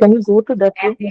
Can you go to that way?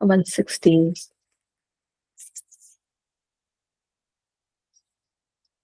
116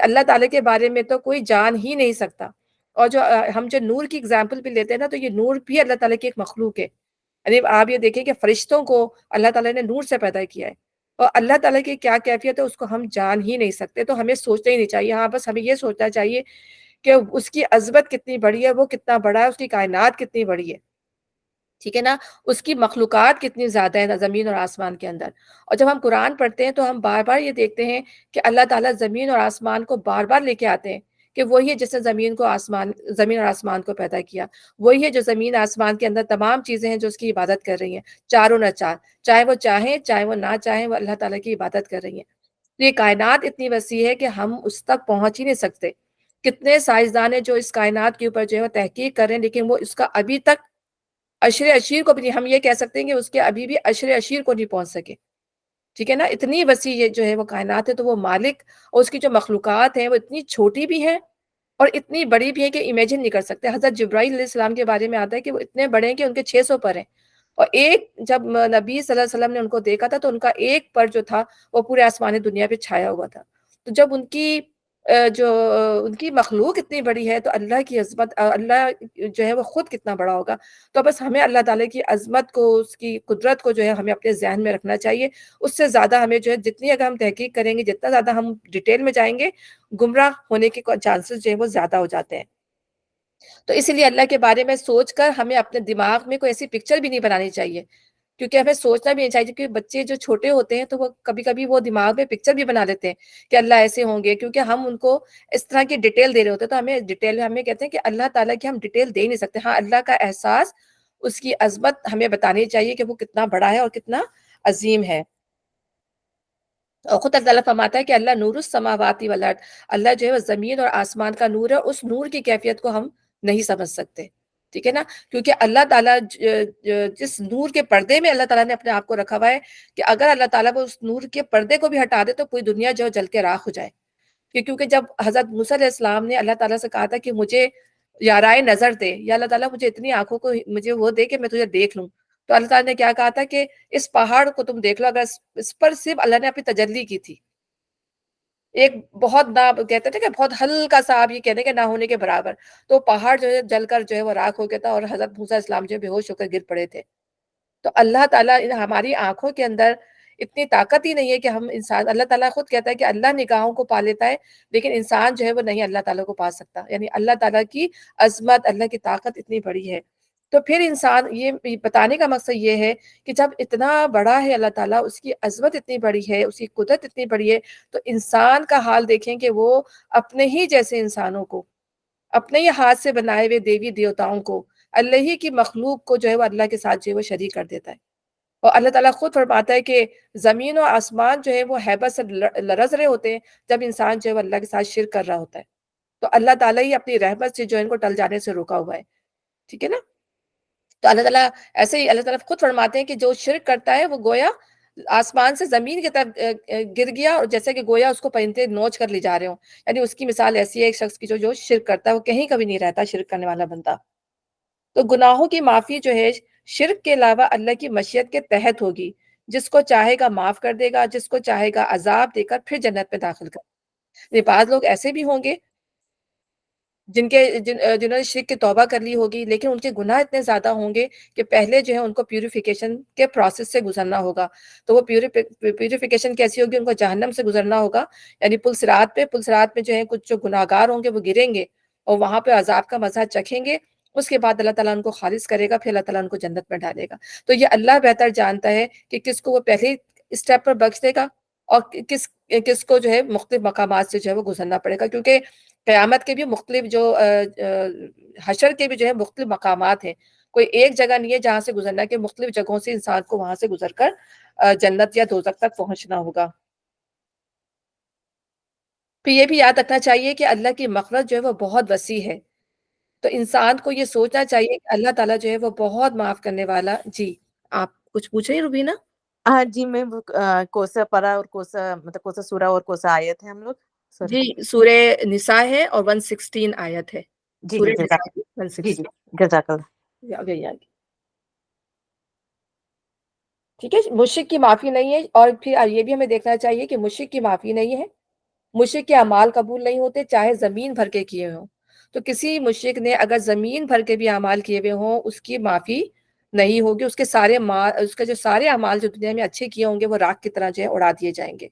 اللہ تعالیٰ کے بارے میں تو کوئی جان ہی نہیں سکتا. اور جو ہم جو نور کی اگزامپل بھی لیتے ہیں نا، تو یہ نور بھی اللہ تعالیٰ کی ایک مخلوق ہے. یعنی آپ یہ دیکھیں کہ فرشتوں کو اللہ تعالیٰ نے نور سے پیدا کیا ہے، اور اللہ تعالیٰ کی کیا کیفیت ہے اس کو ہم جان ہی نہیں سکتے. تو ہمیں سوچنا ہی نہیں چاہیے. ہاں، بس ہمیں یہ سوچنا چاہیے کہ اس کی عظمت کتنی بڑی ہے، وہ کتنا بڑا ہے، اس کی کائنات کتنی بڑی ہے، ٹھیک ہے نا، اس کی مخلوقات کتنی زیادہ ہے زمین اور آسمان کے اندر. اور جب ہم قرآن پڑھتے ہیں تو ہم بار بار یہ دیکھتے ہیں کہ اللہ تعالیٰ زمین اور آسمان کو بار بار لے کے آتے ہیں کہ وہی ہے جس نے زمین اور آسمان کو پیدا کیا، وہی ہے جو زمین آسمان کے اندر تمام چیزیں ہیں جو اس کی عبادت کر رہی ہیں، چاروں نہ چار، چاہے وہ چاہیں چاہے وہ نہ چاہیں، وہ اللہ تعالیٰ کی عبادت کر رہی ہیں. تو یہ کائنات اتنی وسیع ہے کہ ہم اس تک پہنچ ہی نہیں سکتے. کتنے سائنسدان ہیں جو اس کائنات کے اوپر جو ہے وہ تحقیق کر رہے ہیں، لیکن وہ اس کا ابھی تک عشر اشیر کو بھی نہیں، ہم یہ کہہ سکتے ہیں کہ اس کے ابھی بھی عشر اشیر کو نہیں پہنچ سکے. ٹھیک ہے نا، اتنی وسیع یہ جو ہے وہ کائنات ہے. تو وہ مالک اور اس کی جو مخلوقات ہیں وہ اتنی چھوٹی بھی ہیں اور اتنی بڑی بھی ہیں کہ امیجن نہیں کر سکتے. حضرت جبرائیل علیہ السلام کے بارے میں آتا ہے کہ وہ اتنے بڑے ہیں کہ ان کے 600 پر ہیں. اور ایک جب نبی صلی اللہ علیہ وسلم نے ان کو دیکھا تھا تو ان کا ایک پر جو تھا وہ پورے آسمانی دنیا پہ چھایا ہوا تھا. تو جب ان کی مخلوق اتنی بڑی ہے تو اللہ کی عظمت، اللہ جو ہے وہ خود کتنا بڑا ہوگا. تو بس ہمیں اللہ تعالیٰ کی عظمت کو، اس کی قدرت کو جو ہے ہمیں اپنے ذہن میں رکھنا چاہیے. اس سے زیادہ ہمیں جو ہے جتنی اگر ہم تحقیق کریں گے، جتنا زیادہ ہم ڈیٹیل میں جائیں گے، گمراہ ہونے کے چانسز جو ہے وہ زیادہ ہو جاتے ہیں. تو اسی لیے اللہ کے بارے میں سوچ کر ہمیں اپنے دماغ میں کوئی ایسی پکچر بھی نہیں بنانی چاہیے، کیونکہ ہمیں سوچنا بھی نہیں چاہیے. کیونکہ بچے جو چھوٹے ہوتے ہیں تو وہ کبھی کبھی وہ دماغ میں پکچر بھی بنا لیتے ہیں کہ اللہ ایسے ہوں گے، کیونکہ ہم ان کو اس طرح کی ڈیٹیل دے رہے ہوتے ہیں. تو ہمیں کہتے ہیں کہ اللہ تعالیٰ کی ہم ڈیٹیل دے ہی نہیں سکتے. ہاں، اللہ کا احساس، اس کی عظمت ہمیں بتانی چاہیے کہ وہ کتنا بڑا ہے اور کتنا عظیم ہے. اور خود اللہ تعالیٰ فرماتا ہے کہ اللہ نور السماوات والارض، اللہ جو ہے وہ زمین اور آسمان کا نور ہے. اس نور کی کیفیت کو ہم نہیں سمجھ سکتے. ٹھیک ہے نا، کیونکہ اللہ تعالیٰ جس نور کے پردے میں اللہ تعالیٰ نے اپنے آپ کو رکھا ہوا ہے کہ اگر اللہ تعالیٰ وہ اس نور کے پردے کو بھی ہٹا دے تو پوری دنیا جو ہے جل کے راکھ ہو جائے. کیونکہ جب حضرت موسیٰ علیہ السلام نے اللہ تعالیٰ سے کہا تھا کہ مجھے یارائے نظر دے، یا اللہ تعالیٰ مجھے اتنی آنکھوں کو مجھے وہ دے کہ میں تجھے دیکھ لوں، تو اللہ تعالیٰ نے کیا کہا تھا کہ اس پہاڑ کو تم دیکھ لو. اگر اس پر صرف اللہ نے اپنی تجلی کی تھی، ایک بہت نہ کہتے تھے کہ بہت ہلکا سا، آپ یہ کہنے کے نہ ہونے کے برابر، تو پہاڑ جو ہے جل کر جو ہے وہ راکھ ہو گیا تھا اور حضرت موسیٰ علیہ السلام جو ہے بے ہوش ہو کر گر پڑے تھے. تو اللہ تعالیٰ ہماری آنکھوں کے اندر اتنی طاقت ہی نہیں ہے کہ ہم انسان، اللہ تعالیٰ خود کہتا ہے کہ اللہ نگاہوں کو پا لیتا ہے، لیکن انسان جو ہے وہ نہیں اللہ تعالیٰ کو پا سکتا. یعنی اللہ تعالیٰ کی عظمت، اللہ کی طاقت اتنی بڑی ہے. تو پھر انسان، یہ بتانے کا مقصد یہ ہے کہ جب اتنا بڑا ہے اللہ تعالیٰ، اس کی عظمت اتنی بڑی ہے، اس کی قدرت اتنی بڑی ہے، تو انسان کا حال دیکھیں کہ وہ اپنے ہی جیسے انسانوں کو، اپنے ہی ہاتھ سے بنائے ہوئے دیوی دیوتاؤں کو، اللہ ہی کی مخلوق کو جو ہے وہ اللہ کے ساتھ جو ہے وہ شریک کر دیتا ہے. اور اللہ تعالیٰ خود فرماتا ہے کہ زمین و آسمان جو ہے وہ ہیبت سے لرز رہے ہوتے ہیں جب انسان جو ہے وہ اللہ کے ساتھ شرک کر رہا ہوتا ہے. تو اللہ تعالیٰ ہی اپنی رحمت سے جو ہے ان کو ٹل جانے سے روکا ہوا ہے. ٹھیک ہے نا. تو اللہ تعالیٰ ایسے ہی اللہ تعالیٰ خود فرماتے ہیں کہ جو شرک کرتا ہے وہ گویا آسمان سے زمین کی طرف گر گیا، اور جیسے کہ گویا اس کو پرندے نوچ کر لے جا رہے ہوں. یعنی اس کی مثال ایسی ہے ایک شخص کی جو شرک کرتا ہے، وہ کہیں کبھی نہیں رہتا شرک کرنے والا بندہ. تو گناہوں کی معافی جو ہے شرک کے علاوہ اللہ کی مشیت کے تحت ہوگی. جس کو چاہے گا معاف کر دے گا، جس کو چاہے گا عذاب دے کر پھر جنت میں داخل کر. بعض لوگ ایسے بھی ہوں گے جنہوں نے شرک کی توبہ کر لی ہوگی، لیکن ان کے گناہ اتنے زیادہ ہوں گے کہ پہلے جو ہے ان کو پیوریفیکیشن کے پروسیس سے گزرنا ہوگا. تو وہ پیوریفیکیشن کیسی ہوگی؟ ان کو جہنم سے گزرنا ہوگا. یعنی پل صراط پہ جو ہے کچھ جو گناہ گار ہوں گے وہ گریں گے اور وہاں پہ عذاب کا مزہ چکھیں گے. اس کے بعد اللہ تعالیٰ ان کو خالص کرے گا، پھر اللہ تعالیٰ ان کو جنت میں ڈالے گا. تو یہ اللہ بہتر جانتا ہے کہ کس کو وہ پہلے اسٹیپ پر بخش دے گا اور کس کو جو ہے مختلف مقامات سے جو ہے وہ گزرنا پڑے گا. کیونکہ قیامت کے بھی مختلف حشر کے بھی جو ہے مختلف مقامات ہیں. کوئی ایک جگہ نہیں ہے جہاں سے گزرنا ہے، کہ مختلف جگہوں سے انسان کو وہاں سے گزر کر جنت یا دوزخ تک پہنچنا ہوگا. پھر یہ بھی یاد رکھنا چاہیے کہ اللہ کی مغفرت جو ہے وہ بہت وسیع ہے. تو انسان کو یہ سوچنا چاہیے کہ اللہ تعالیٰ جو ہے وہ بہت معاف کرنے والا. جی، آپ کچھ پوچھ رہی ہیں روبینہ؟ ہاں جی، میں کوسا پارا اور کوسا مطلب کوسا سورہ اور کوسا آیت ہے ہم لوگ. سوری. جی، سورہ نساء ہے اور 116 آیت ہے. جی سورہ جی نساء کی جی جی 116. جزاک اللہ. آگے. ٹھیک ہے، مشرک کی معافی نہیں ہے. اور پھر یہ بھی ہمیں دیکھنا چاہیے کہ مشرک کی معافی نہیں ہے، مشرک کے اعمال قبول نہیں ہوتے چاہے زمین بھر کے کیے ہوں. تو کسی مشرک نے اگر زمین بھر کے بھی اعمال کیے ہوئے ہوں اس کی معافی نہیں ہوگی. اس کے سارے اس کے جو سارے اعمال جو دنیا میں اچھے کیے ہوں گے وہ راکھ کی طرح جو ہے اڑا دیے جائیں گے.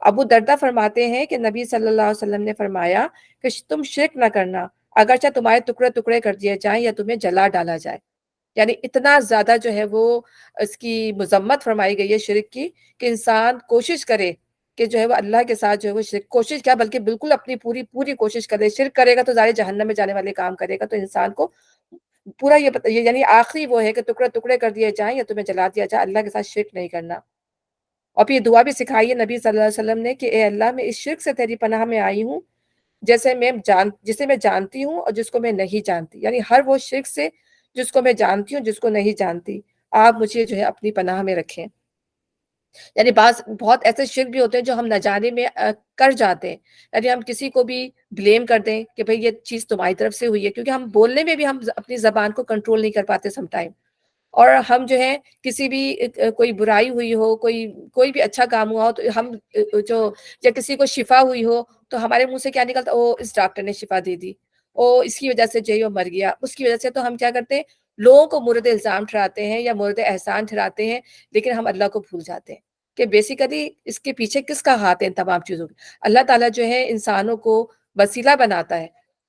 ابو دردہ فرماتے ہیں کہ نبی صلی اللہ علیہ وسلم نے فرمایا کہ تم شرک نہ کرنا اگرچہ تمہارے ٹکڑے ٹکڑے کر دیے جائیں یا تمہیں جلا ڈالا جائے. یعنی اتنا زیادہ جو ہے وہ اس کی مذمت فرمائی گئی ہے شرک کی کہ انسان کوشش کرے کہ جو ہے وہ اللہ کے ساتھ جو ہے وہ شرک کوشش کیا بلکہ بالکل اپنی پوری پوری کوشش کرے. شرک کرے گا تو ظاہر جہنم میں جانے والے کام کرے گا. تو انسان کو پورا یہ پتہ یعنی آخری وہ ہے کہ ٹکڑے ٹکڑے کر دیے جائیں یا تمہیں جلا دیا جائے. اللہ کے ساتھ شرک نہیں کرنا. اور پھر یہ دعا بھی سکھائی ہے نبی صلی اللہ علیہ وسلم نے کہ اے اللہ میں اس شرک سے تیری پناہ میں آئی ہوں جسے میں جانتی ہوں اور جس کو میں نہیں جانتی. یعنی ہر وہ شرک سے جس کو میں جانتی ہوں جس کو نہیں جانتی آپ مجھے جو ہے اپنی پناہ میں رکھیں. یعنی بہت ایسے شرک بھی ہوتے ہیں جو ہم نہ جانے میں کر جاتے ہیں. یعنی ہم کسی کو بھی بلیم کر دیں کہ بھئی یہ چیز تمہاری طرف سے ہوئی ہے کیونکہ ہم بولنے میں بھی ہم اپنی زبان کو کنٹرول نہیں کر پاتے سم ٹائم. اور ہم جو ہے کسی بھی کوئی برائی ہوئی ہو کوئی بھی اچھا کام ہوا ہو تو ہم جو یا کسی کو شفا ہوئی ہو تو ہمارے منہ سے کیا نکلتا او اس ڈاکٹر نے شفا دے دی او اس کی وجہ سے جو ہے وہ مر گیا اس کی وجہ سے. تو ہم کیا کرتے ہیں لوگوں کو مورد الزام ٹھہراتے ہیں یا مورد احسان ٹھہراتے ہیں لیکن ہم اللہ کو بھول جاتے ہیں کہ بیسیکلی اس کے پیچھے کس کا ہاتھ ہے ان تمام چیزوں کی. اللہ تعالیٰ جو ہے انسانوں کو وسیلہ بناتا ہے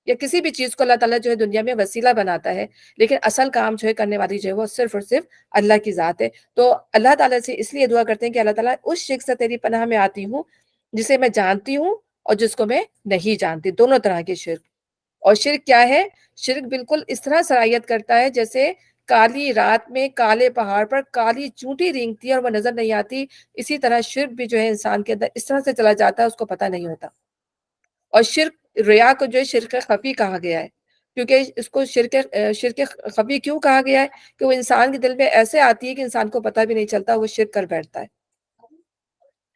یا کسی بھی چیز کو اللہ تعالیٰ جو ہے دنیا میں وسیلہ بناتا ہے لیکن اصل کام جو ہے کرنے والی جو ہے وہ صرف اور صرف اللہ کی ذات ہے. تو اللہ تعالیٰ سے اس لیے دعا کرتے ہیں کہ اللہ تعالیٰ اس شرک سے تیری پناہ میں آتی ہوں جسے میں جانتی ہوں اور جس کو میں نہیں جانتی. دونوں طرح کے شرک. اور شرک کیا ہے؟ شرک بالکل اس طرح صلاحیت کرتا ہے جیسے کالی رات میں کالے پہاڑ پر کالی چونٹی رینگتی ہے اور وہ نظر نہیں آتی. اسی طرح شرک بھی جو ہے انسان کے اندر اس طرح سے چلا جاتا ہے اس کو پتہ نہیں ہوتا. اور شرک ریا کو جو ہے شرک خفی کہا گیا ہے کیونکہ اس کو شرک خفی کیوں کہا گیا ہے کہ وہ انسان کے دل میں ایسے آتی ہے کہ انسان کو پتہ بھی نہیں چلتا وہ شرک کر بیٹھتا ہے.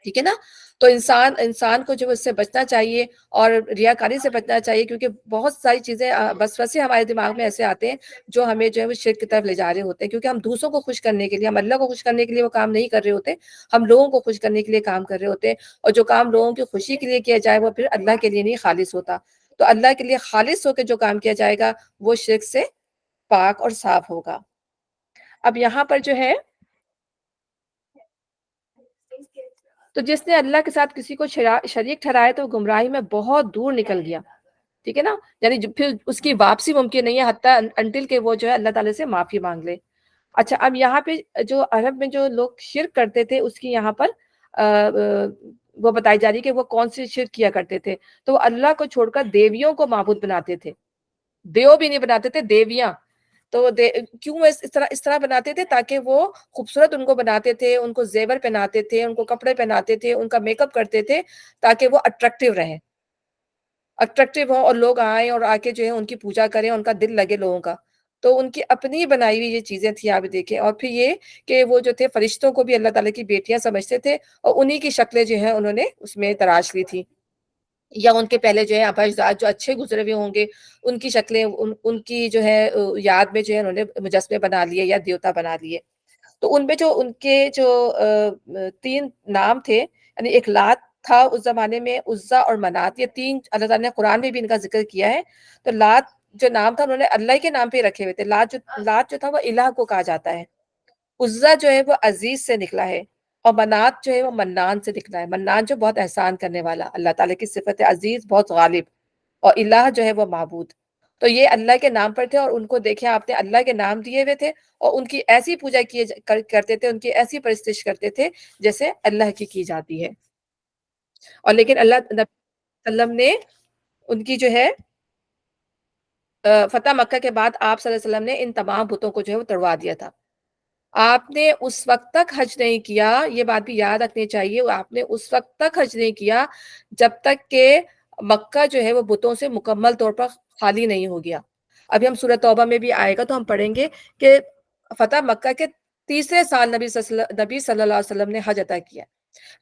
ٹھیک ہے نا. تو انسان کو جو اس سے بچنا چاہیے اور ریاکاری سے بچنا چاہیے کیونکہ بہت ساری چیزیں وسوسے ہمارے دماغ میں ایسے آتے ہیں جو ہمیں جو ہے وہ شرک کی طرف لے جا رہے ہوتے ہیں کیونکہ ہم دوسروں کو خوش کرنے کے لیے ہم اللہ کو خوش کرنے کے لیے وہ کام نہیں کر رہے ہوتے. ہم لوگوں کو خوش کرنے کے لیے کام کر رہے ہوتے ہیں اور جو کام لوگوں کی خوشی کے لیے کیا جائے وہ پھر اللہ کے لیے نہیں خالص ہوتا. تو اللہ کے لیے خالص ہو کے جو کام کیا جائے گا وہ شرک سے پاک اور صاف ہوگا. اب یہاں پر جو ہے تو جس نے اللہ کے ساتھ کسی کو شریک ٹھہرایا تو گمراہی میں بہت دور نکل گیا. ٹھیک ہے نا. یعنی پھر اس کی واپسی ممکن نہیں ہے حتیٰ انٹل کہ وہ جو ہے اللہ تعالیٰ سے معافی مانگ لے. اچھا اب یہاں پہ جو عرب میں جو لوگ شرک کرتے تھے اس کی یہاں پر وہ بتائی جا رہی کہ وہ کون سی شرک کیا کرتے تھے. تو وہ اللہ کو چھوڑ کر دیویوں کو معبود بناتے تھے. دیو بھی نہیں بناتے تھے دیویاں. تو کیوں اس طرح بناتے تھے تاکہ وہ خوبصورت ان کو بناتے تھے ان کو زیور پہناتے تھے ان کو کپڑے پہناتے تھے ان کا میک اپ کرتے تھے تاکہ وہ اٹریکٹیو رہیں ہو اور لوگ آئیں اور آ کے جو ہے ان کی پوجا کریں ان کا دل لگے لوگوں کا. تو ان کی اپنی بنائی ہوئی یہ چیزیں تھیں آپ دیکھیں. اور پھر یہ کہ وہ جو تھے فرشتوں کو بھی اللہ تعالیٰ کی بیٹیاں سمجھتے تھے اور انہی کی شکلیں جو ہیں انہوں نے اس میں تراش لی تھی یا ان کے پہلے جو ہے اجداد جو اچھے گزرے ہوئے ہوں گے ان کی شکلیں ان کی جو ہے یاد میں جو ہے انہوں نے مجسمے بنا لیے یا دیوتا بنا لیے. تو ان میں جو ان کے جو 3 نام تھے یعنی ایک لات تھا اس زمانے میں عزا اور منات یہ 3 اللہ تعالیٰ نے قرآن میں بھی ان کا ذکر کیا ہے. تو لات جو نام تھا انہوں نے اللہ کے نام پہ رکھے ہوئے تھے. لات جو تھا وہ الہ کو کہا جاتا ہے. عزا جو ہے وہ عزیز سے نکلا ہے اور منات جو ہے وہ منان سے نکلا ہے. منان جو بہت احسان کرنے والا اللہ تعالیٰ کی صفت ہے عزیز بہت غالب اور الہ جو ہے وہ معبود. تو یہ اللہ کے نام پر تھے اور ان کو دیکھیں آپ نے اللہ کے نام دیے ہوئے تھے اور ان کی ایسی پوجا کرتے تھے ان کی ایسی پرستش کرتے تھے جیسے اللہ کی جاتی ہے. اور لیکن اللہ نبی صلی اللہ علیہ وسلم نے ان کی جو ہے فتح مکہ کے بعد آپ صلی اللہ علیہ وسلم نے ان تمام بتوں کو جو ہے وہ توڑوا دیا تھا. آپ نے اس وقت تک حج نہیں کیا یہ بات بھی یاد رکھنی چاہیے. آپ نے اس وقت تک حج نہیں کیا جب تک کہ مکہ جو ہے وہ بتوں سے مکمل طور پر خالی نہیں ہو گیا. ابھی ہم سورہ توبہ میں بھی آئے گا تو ہم پڑھیں گے کہ فتح مکہ کے 3 سال نبی صلی اللہ علیہ وسلم نے حج عطا کیا.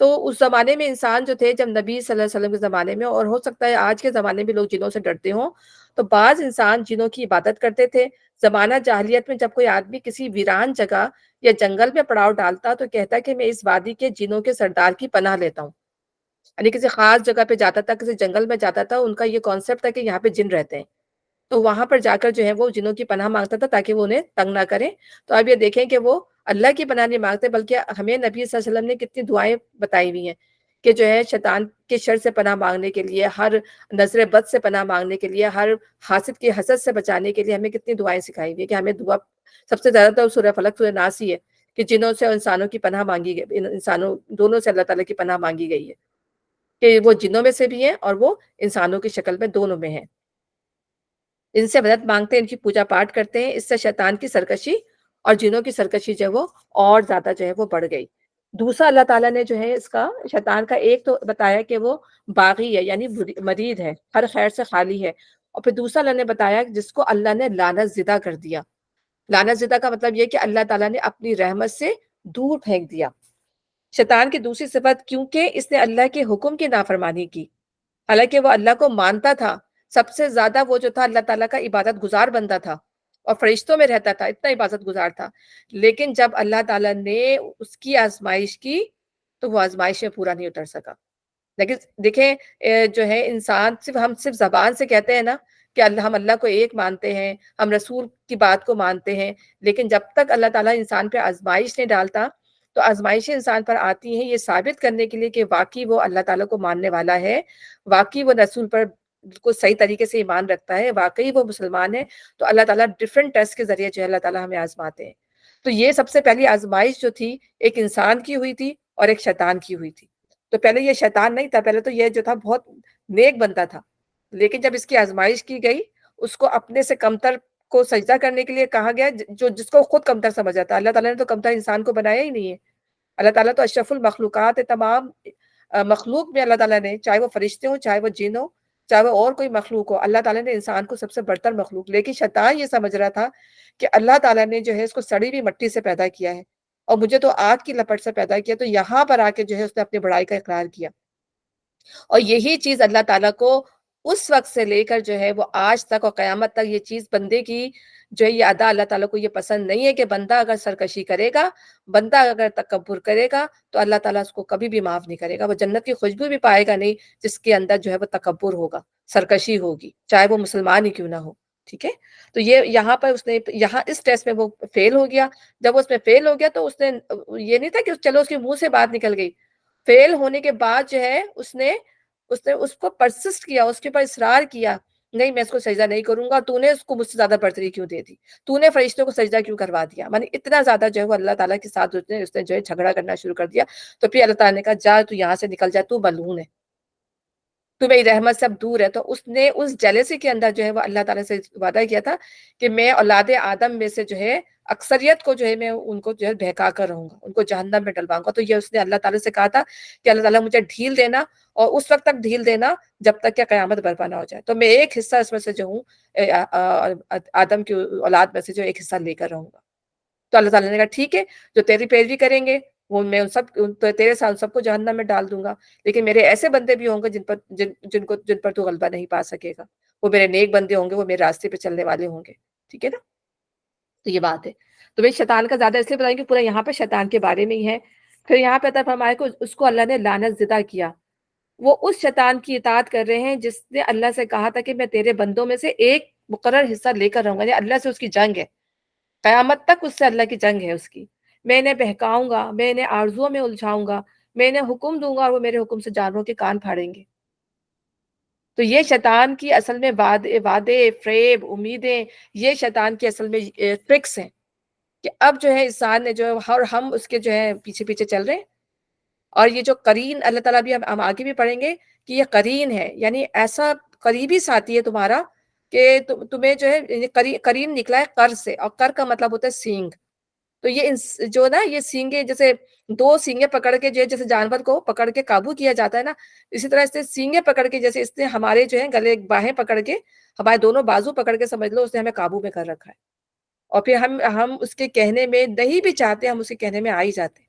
تو اس زمانے میں انسان جو تھے جب نبی صلی اللہ علیہ وسلم کے زمانے میں، اور ہو سکتا ہے آج کے زمانے میں لوگ جنوں سے ڈرتے ہوں، تو بعض انسان جنوں کی عبادت کرتے تھے۔ زمانہ جاہلیت میں جب کوئی آدمی کسی ویران جگہ یا جنگل میں پڑاؤ ڈالتا تو کہتا کہ میں اس وادی کے جنوں کے سردار کی پناہ لیتا ہوں، یعنی کسی خاص جگہ پہ جاتا تھا، کسی جنگل میں جاتا تھا، ان کا یہ کانسیپٹ تھا کہ یہاں پہ جن رہتے ہیں، تو وہاں پر جا کر جو ہے وہ جنوں کی پناہ مانگتا تھا تاکہ وہ انہیں تنگ نہ کریں۔ تو اب یہ دیکھیں کہ وہ اللہ کی پناہ نہیں مانگتے، بلکہ ہمیں نبی صلی اللہ علیہ وسلم نے کتنی دعائیں بتائی ہوئی ہیں کہ جو ہے شیطان کے شر سے پناہ مانگنے کے لیے، ہر نظر بد سے پناہ مانگنے کے لیے، ہر حاسد کی حسد سے بچانے کے لیے ہمیں کتنی دعائیں سکھائی ہوئی ہیں کہ ہمیں دعا سب سے زیادہ تو سورہ فلق سورہ ناس ہی ہے کہ جنوں سے اور انسانوں کی پناہ مانگی گئی، انسانوں دونوں سے اللہ تعالیٰ کی پناہ مانگی گئی ہے کہ وہ جنوں میں سے بھی ہیں اور وہ انسانوں کی شکل میں دونوں میں ہیں۔ ان سے مدد مانگتے ہیں، ان کی پوجا پاٹ کرتے ہیں، اس سے شیطان کی سرکشی اور جنوں کی سرکشی جو ہے وہ اور زیادہ جو ہے وہ بڑھ گئی۔ دوسرا اللہ تعالیٰ نے جو ہے اس کا شیطان کا ایک تو بتایا کہ وہ باغی ہے، یعنی مرید ہے، ہر خیر سے خالی ہے، اور پھر دوسرا اللہ نے بتایا جس کو اللہ نے لعنت زدہ کر دیا۔ لعنت زدہ کا مطلب یہ کہ اللہ تعالیٰ نے اپنی رحمت سے دور پھینک دیا۔ شیطان کی دوسری صفت، کیونکہ اس نے اللہ کے حکم کی نافرمانی کی، حالانکہ وہ اللہ کو مانتا تھا، سب سے زیادہ وہ جو تھا اللہ تعالیٰ کا عبادت گزار بندہ تھا اور فرشتوں میں رہتا تھا، اتنا عبادت گزار تھا، لیکن جب اللہ تعالیٰ نے اس کی آزمائش کی تو وہ آزمائش میں پورا نہیں اتر سکا۔ لیکن دیکھیں جو ہے انسان ہم صرف زبان سے کہتے ہیں نا کہ ہم اللہ کو ایک مانتے ہیں، ہم رسول کی بات کو مانتے ہیں، لیکن جب تک اللہ تعالیٰ انسان پہ آزمائش نہیں ڈالتا تو آزمائشیں انسان پر آتی ہیں یہ ثابت کرنے کے لیے کہ واقعی وہ اللہ تعالیٰ کو ماننے والا ہے، واقعی وہ رسول پر بالکل صحیح طریقے سے ایمان رکھتا ہے، واقعی وہ مسلمان ہے، تو اللہ تعالیٰ ڈفرینٹ ٹیسٹ کے ذریعے جو ہے اللہ تعالیٰ ہمیں آزماتے ہیں۔ تو یہ سب سے پہلی آزمائش جو تھی ایک انسان کی ہوئی تھی اور ایک شیطان کی ہوئی تھی۔ تو پہلے یہ شیطان نہیں تھا، پہلے تو یہ جو تھا بہت نیک بنتا تھا، لیکن جب اس کی آزمائش کی گئی اس کو اپنے سے کمتر کو سجدہ کرنے کے لیے کہا گیا، جو جس کو خود کمتر سمجھا تھا۔ اللہ تعالیٰ نے تو کمتر انسان کو بنایا ہی نہیں ہے، اللہ تعالیٰ تو اشرف المخلوقات ہے، تمام مخلوق میں اللہ تعالیٰ نے، چاہے وہ فرشتے ہوں، چاہے وہ جن ہو، چاہے وہ اور کوئی مخلوق ہو، اللہ تعالیٰ نے انسان کو سب سے برتر مخلوق، لیکن شیطان یہ سمجھ رہا تھا کہ اللہ تعالیٰ نے جو ہے اس کو سڑی ہوئی مٹی سے پیدا کیا ہے اور مجھے تو آگ کی لپٹ سے پیدا کیا، تو یہاں پر آ کے جو ہے اس نے اپنی بڑائی کا اقرار کیا۔ اور یہی چیز اللہ تعالیٰ کو اس وقت سے لے کر جو ہے وہ آج تک اور قیامت تک یہ چیز بندے کی جو ہے یہ ادا اللہ تعالیٰ کو یہ پسند نہیں ہے کہ بندہ اگر سرکشی کرے گا، بندہ اگر تکبر کرے گا تو اللہ تعالیٰ اس کو کبھی بھی معاف نہیں کرے گا، وہ جنت کی خوشبو بھی پائے گا نہیں جس کے اندر جو ہے وہ تکبر ہوگا، سرکشی ہوگی، چاہے وہ مسلمان ہی کیوں نہ ہو۔ ٹھیک ہے، تو یہ یہاں پر اس نے یہاں اس ٹیسٹ میں وہ فیل ہو گیا۔ جب وہ اس میں فیل ہو گیا تو اس نے یہ نہیں تھا کہ چلو اس کے منہ سے بات نکل گئی، فیل ہونے کے بعد جو ہے اس نے اس کو پرسسٹ کیا، اس کے اوپر اصرار کیا، نہیں میں اس کو سجدہ نہیں کروں گا، تو نے اس کو مجھ سے زیادہ برتری کیوں دے دی، تو نے فرشتوں کو سجدہ کیوں کروا دیا، مانی اتنا زیادہ جو ہے وہ اللہ تعالیٰ کے ساتھ اس نے جو ہے جھگڑا کرنا شروع کر دیا۔ تو پھر اللہ تعالیٰ نے کہا جا تو یہاں سے نکل جا، تو ملعون ہے، تو میری رحمت سے اب دور ہے۔ تو اس نے اس جیلسی کے اندر جو ہے وہ اللہ تعالیٰ سے وعدہ کیا تھا کہ میں اولاد آدم میں سے جو ہے اکثریت کو جو ہے میں ان کو جو ہے بہکا کر رہوں گا، ان کو جہنم میں ڈلواؤں گا۔ تو یہ اس نے اللہ تعالیٰ سے کہا تھا کہ اللہ تعالیٰ مجھے ڈھیل دینا، اور اس وقت تک ڈھیل دینا جب تک کہ قیامت برپا نہ ہو جائے، تو میں ایک حصہ اس میں سے جو ہوں آدم کی اولاد میں سے جو ایک حصہ لے کر رہوں گا۔ تو اللہ تعالیٰ نے کہا ٹھیک ہے، جو تیری پیروی کریں گے وہ میں تیرے ساتھ سب کو جہنم میں ڈال دوں گا، لیکن میرے ایسے بندے بھی ہوں گے جن پر تو غلبہ نہیں پا سکے گا، وہ میرے نیک بندے ہوں گے، وہ میرے راستے پہ چلنے والے ہوں گے۔ ٹھیک ہے نا، تو یہ بات ہے۔ تو میں شیطان کا زیادہ اس لیے بتائیں کہ پورا یہاں پہ شیطان کے بارے میں ہی ہے۔ پھر یہاں پہ عطا فرمایا کہ اس کو اللہ نے لعنت زدہ کیا، وہ اس شیطان کی اطاعت کر رہے ہیں جس نے اللہ سے کہا تھا کہ میں تیرے بندوں میں سے ایک مقرر حصہ لے کر رہوں گا، یعنی اللہ سے اس کی جنگ ہے، قیامت تک اس سے اللہ کی جنگ ہے اس کی، میں انہیں بہکاؤں گا، میں انہیں آرزوؤں میں الجھاؤں گا، میں انہیں حکم دوں گا اور وہ میرے حکم سے جانوروں کے کان پھاڑیں گے۔ تو یہ شیطان کی اصل میں وعدے، فریب، امیدیں، یہ شیطان کی اصل میں ٹرکس ہیں کہ اب جو ہے انسان نے جو ہے اور ہم اس کے جو ہے پیچھے پیچھے چل رہے ہیں۔ اور یہ جو قرین اللہ تعالیٰ بھی ہم آگے بھی پڑھیں گے کہ یہ قرین ہے، یعنی ایسا قریبی ساتھی ہے تمہارا کہ تمہیں جو ہے قرین نکلا ہے کر سے، اور کر کا مطلب ہوتا ہے سینگ۔ تو یہ جو نا یہ سینگیں جیسے دو سینگیں پکڑ کے جو ہے جیسے جانور کو پکڑ کے قابو کیا جاتا ہے نا، اسی طرح اس نے سینگیں پکڑ کے جیسے اس نے ہمارے جو ہے گلے باہیں پکڑ کے، ہمارے دونوں بازو پکڑ کے سمجھ لو اس نے ہمیں قابو میں کر رکھا ہے، اور پھر ہم اس کے کہنے میں نہیں بھی چاہتے ہم اسے کہنے میں آ ہی جاتے ہیں۔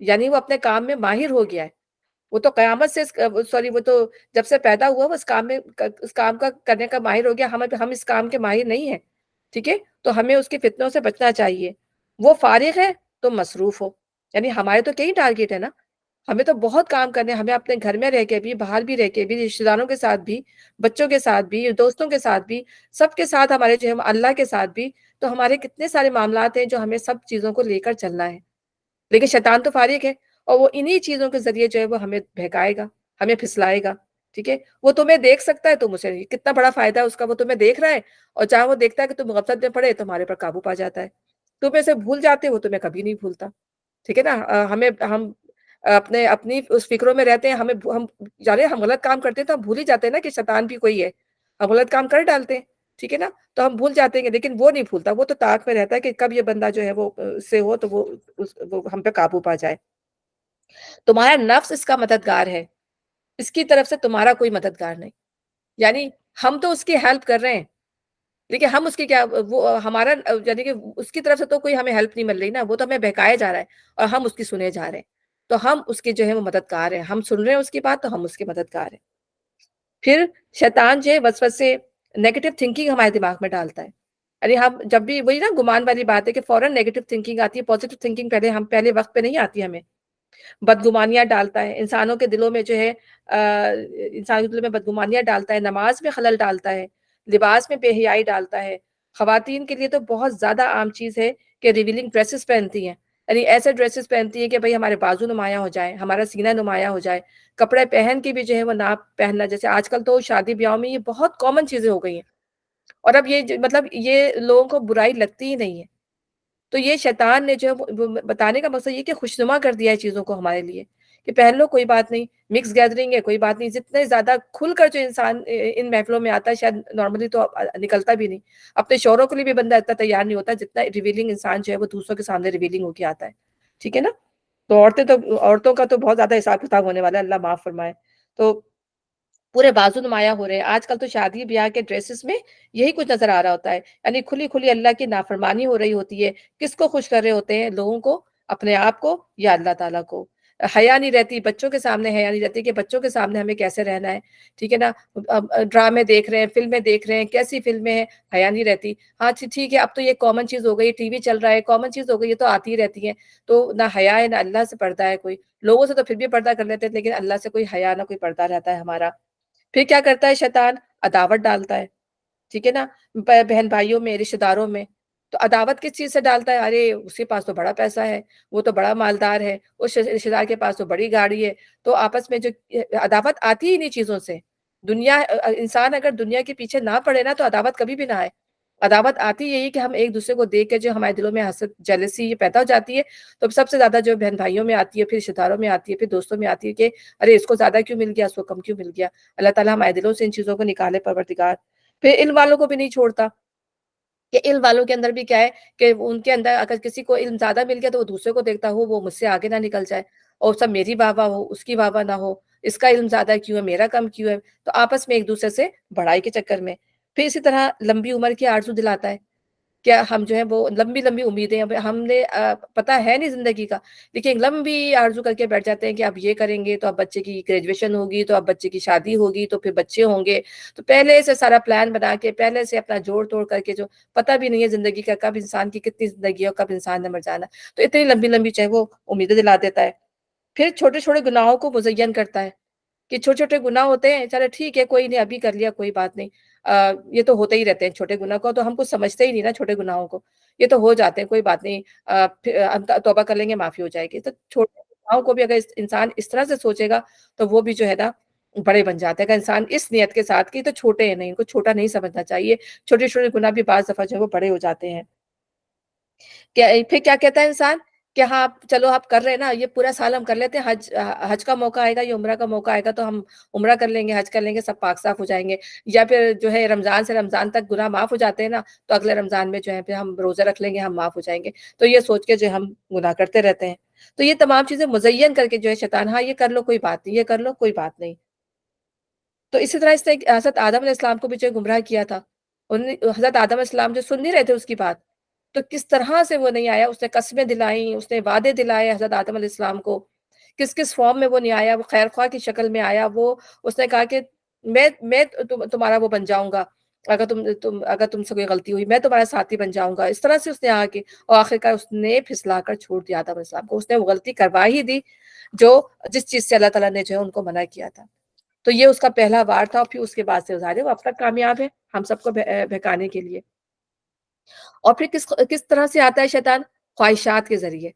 یعنی وہ اپنے کام میں ماہر ہو گیا ہے. وہ تو قیامت سے سوری وہ تو جب سے پیدا ہوا وہ اس کام کا کرنے کا ماہر ہو گیا. ہم اس کام کے ماہر نہیں ہیں. ٹھیک ہے, تو ہمیں اس کے فتنوں سے بچنا چاہیے. وہ فارغ ہے تو مصروف ہو. یعنی ہمارے تو کئی ٹارگیٹ ہے نا, ہمیں تو بہت کام کرنے, ہمیں اپنے گھر میں رہ کے بھی, باہر بھی رہ کے بھی, رشتے داروں کے ساتھ بھی, بچوں کے ساتھ بھی, دوستوں کے ساتھ بھی, سب کے ساتھ ہمارے جو ہے اللہ کے ساتھ بھی. تو ہمارے کتنے سارے معاملات ہیں جو ہمیں سب چیزوں کو لے کر چلنا ہے. لیکن شیطان تو فارغ ہے, اور وہ انہی چیزوں کے ذریعے جو ہے وہ ہمیں بہکائے گا, ہمیں پھسلائے گا. ٹھیک ہے, وہ تمہیں دیکھ سکتا ہے, تو مجھے کتنا بڑا فائدہ ہے اس کا, وہ تمہیں دیکھ رہا ہے, اور جہاں وہ دیکھتا ہے کہ تم غفلت میں پڑے تمہارے پر قابو پا جاتا ہے. تم اسے بھول جاتے, وہ تمہیں کبھی نہیں بھولتا. ٹھیک ہے نا, ہم اپنی اس فکروں میں رہتے ہیں, ہم جانے ہم غلط کام کرتے ہیں تو ہم بھول ہی جاتے ہیں نا کہ شیطان بھی کوئی ہے. ہم غلط کام کر ڈالتے ہیں. ٹھیک ہے نا, تو ہم بھول جاتے ہیں, لیکن وہ نہیں بھولتا, وہ تو طاق میں رہتا ہے کہ کب یہ بندہ جو ہے وہ سے ہو تو وہ ہم پہ قابو پا جائے. تمہارا نفس اس کا مددگار ہے, اس کی طرف سے تمہارا کوئی مددگار نہیں. یعنی ہم تو اس کی ہیلپ کر رہے ہیں, لیکن ہم اس کی کیا, وہ ہمارا یعنی کہ اس کی طرف سے تو کوئی ہمیں ہیلپ نہیں مل رہی نا, وہ تو ہمیں بہکایا جا رہا ہے اور ہم اس کی سنے جا رہے ہیں. تو ہم اس کے جو ہے وہ مددگار ہیں, ہم سن رہے ہیں اس کی بات, تو ہم اس کے مددگار ہیں. پھر شیطان جو ہے وسوسے, نیگیٹو تھنکنگ ہمارے دماغ میں ڈالتا ہے. یعنی ہم جب بھی وہی نا گمان والی بات ہے کہ فوراً نیگیٹو تھنکنگ آتی ہے, پازیٹو تھنکنگ پہلے وقت پہ نہیں آتی ہمیں. بدگمانیاں ڈالتا ہے انسانوں کے دلوں میں جو ہے, انسانوں کے دلوں میں بدگمانیاں ڈالتا ہے, نماز میں خلل ڈالتا ہے, لباس میں بے حیائی ڈالتا ہے. خواتین کے لیے تو بہت زیادہ عام چیز ہے کہ ریویلنگ ڈریسز پہنتی ہیں. یعنی ایسے ڈریسز پہنتی ہیں کہ بھئی ہمارے بازو نمایاں ہو جائے, ہمارا سینہ نمایاں ہو جائے. کپڑے پہن کے بھی جو ہے وہ ناپ پہننا, جیسے آج کل تو شادی بیاہوں میں یہ بہت کامن چیزیں ہو گئی ہیں. اور اب یہ مطلب یہ لوگوں کو برائی لگتی ہی نہیں ہے. تو یہ شیطان نے جو ہے بتانے کا مقصد یہ کہ خوشنما کر دیا ہے چیزوں کو ہمارے لیے, کہ پہن لو کوئی بات نہیں, مکس گیدرنگ ہے کوئی بات نہیں. جتنے زیادہ کھل کر جو انسان ان محفلوں میں آتا ہے, شاید نارملی تو نکلتا بھی نہیں. اپنے شوہروں کے لیے بھی بندہ اتنا تیار نہیں ہوتا جتنا ریویلنگ انسان جو ہے وہ دوسروں کے سامنے ریویلنگ ہو کے آتا ہے. ٹھیک ہے نا, تو عورتوں کا تو بہت زیادہ حساب کتاب ہونے والا ہے, اللہ معاف فرمائے. تو پورے بازو نمایاں ہو رہے ہیں آج کل تو شادی بیاہ کے ڈریسز میں, یہی کچھ نظر آ رہا ہوتا ہے. یعنی کھلی کھلی اللہ کی نافرمانی ہو رہی ہوتی ہے. کس کو خوش کر رہے ہوتے ہیں, لوگوں کو, اپنے آپ کو, یا اللہ تعالیٰ کو. حیا نہیں رہتی, بچوں کے سامنے حیا نہیں رہتی کہ بچوں کے سامنے ہمیں کیسے رہنا ہے. ٹھیک ہے نا, ڈرامے دیکھ رہے ہیں, فلمیں دیکھ رہے ہیں, کیسی فلمیں ہیں, حیا نہیں رہتی. ہاں ٹھیک ہے, اب تو یہ کامن چیز ہو گئی, ٹی وی چل رہا ہے, کامن چیز ہو گئی, یہ تو آتی ہی رہتی ہے. تو نہ حیا ہے نہ اللہ سے پردہ ہے کوئی. لوگوں سے تو پھر بھی پردہ کر لیتے ہیں, لیکن اللہ سے کوئی حیا نہ کوئی پردہ رہتا ہے ہمارا. پھر کیا کرتا ہے شیطان, عداوت ڈالتا ہے. ٹھیک ہے نا, بہن بھائیوں میں, رشتے داروں میں. تو عداوت کس چیز سے ڈالتا ہے, ارے اس کے پاس تو بڑا پیسہ ہے, وہ تو بڑا مالدار ہے, اس رشتے دار کے پاس تو بڑی گاڑی ہے. تو آپس میں جو عداوت آتی ہی انہیں چیزوں سے. دنیا, انسان اگر دنیا کے پیچھے نہ پڑے نا تو عداوت کبھی بھی نہ آئے. عداوت آتی یہی کہ ہم ایک دوسرے کو دیکھ کے جو ہمارے دلوں میں حسد, جیلسی یہ پیدا ہو جاتی ہے. تو سب سے زیادہ جو بہن بھائیوں میں آتی ہے, پھر رشتے داروں میں آتی ہے, پھر دوستوں میں آتی ہے کہ ارے اس کو زیادہ کیوں مل گیا, اس کو کم کیوں مل گیا. اللہ تعالیٰ ہمارے دلوں سے ان چیزوں کو نکالے پروردگار. پھر علم والوں کو بھی نہیں چھوڑتا, کہ علم والوں کے اندر بھی کیا ہے کہ ان کے اندر اگر کسی کو علم زیادہ مل گیا تو وہ دوسرے کو دیکھتا ہو وہ مجھ سے آگے نہ نکل جائے, اور سب میری واہ واہ ہو, اس کی واہ واہ نہ ہو. اس کا علم زیادہ کیوں ہے, میرا کم کیوں ہے. تو آپس میں ایک دوسرے سے بڑائی کے چکر میں. پھر اسی طرح لمبی عمر کی آرزو دلاتا ہے. کیا ہم جو ہے وہ لمبی لمبی امیدیں, ہم نے پتہ ہے نہیں زندگی کا, لیکن لمبی آرزو کر کے بیٹھ جاتے ہیں کہ اب یہ کریں گے تو اب بچے کی گریجویشن ہوگی, تو اب بچے کی شادی ہوگی, تو پھر بچے ہوں گے. تو پہلے سے سارا پلان بنا کے, پہلے سے اپنا جوڑ توڑ کر کے, جو پتہ بھی نہیں ہے زندگی کا کب انسان کی کتنی زندگی ہے اور کب انسان نے مر جانا, تو اتنی لمبی لمبی چاہے وہ امیدیں دلا دیتا ہے. پھر چھوٹے چھوٹے گناہوں کو مزین کرتا ہے, کہ چھوٹے چھوٹے گناہ ہوتے ہیں, چلو ٹھیک ہے کوئی نہیں ابھی کر لیا کوئی بات نہیں, یہ تو ہوتے ہی رہتے ہیں چھوٹے گناہ کو, تو ہم کچھ سمجھتے ہی نہیں نا چھوٹے گناہوں کو, یہ تو ہو جاتے ہیں کوئی بات نہیں, پھر ہم توبہ کر لیں گے معافی ہو جائے گی. تو چھوٹے گناہوں کو بھی اگر انسان اس طرح سے سوچے گا تو وہ بھی جو ہے نا بڑے بن جاتے ہیں. اگر انسان اس نیت کے ساتھ کی تو چھوٹے ہیں نہیں, ان کو چھوٹا نہیں سمجھنا چاہیے. چھوٹے چھوٹے گناہ بھی بعض دفعہ جو ہے وہ بڑے ہو جاتے ہیں. پھر کیا کہتا ہے انسان کہ ہاں چلو آپ کر رہے ہیں نا, یہ پورا سال ہم کر لیتے ہیں, حج کا موقع آئے گا, یہ عمرہ کا موقع آئے گا تو ہم عمرہ کر لیں گے, حج کر لیں گے, سب پاک صاف ہو جائیں گے. یا پھر جو ہے رمضان سے رمضان تک گناہ معاف ہو جاتے ہیں نا, تو اگلے رمضان میں جو ہے پھر ہم روزہ رکھ لیں گے, ہم معاف ہو جائیں گے. تو یہ سوچ کے جو ہم گناہ کرتے رہتے ہیں. تو یہ تمام چیزیں مزین کر کے جو ہے شیطان, ہاں یہ کر لو کوئی بات نہیں, یہ کر لو کوئی بات نہیں. تو اسی طرح اس نے حضرت آدم علیہ السلام کو بھی جو گمراہ کیا تھا. حضرت آدم علیہ السلام جو سن نہیں رہے تھے اس کی بات, تو کس طرح سے وہ نہیں آیا، اس نے قسمیں دلائیں، اس نے وعدے دلائے حضرت آدم علیہ السلام کو، کس کس فارم میں وہ نہیں آیا، وہ خیر خواہ کی شکل میں آیا، وہ اس نے کہا کہ میں تمہارا وہ بن جاؤں گا، اگر تم سے کوئی غلطی ہوئی میں تمہارا ساتھی بن جاؤں گا، اس طرح سے اس نے آ کے، اور آخرکار اس نے پھسلا کر چھوڑ دیا آدم علیہ السلام کو، اس نے وہ غلطی کروا ہی دی جو جس چیز سے اللہ تعالیٰ نے جو ہے ان کو منع کیا تھا. تو یہ اس کا پہلا وار تھا، اور پھر اس کے بعد سے ظاہر ہے وہ اب تک کامیاب ہے ہم سب کو بہکانے کے لیے. اور پھر کس طرح سے آتا ہے شیطان؟ خواہشات کے ذریعے.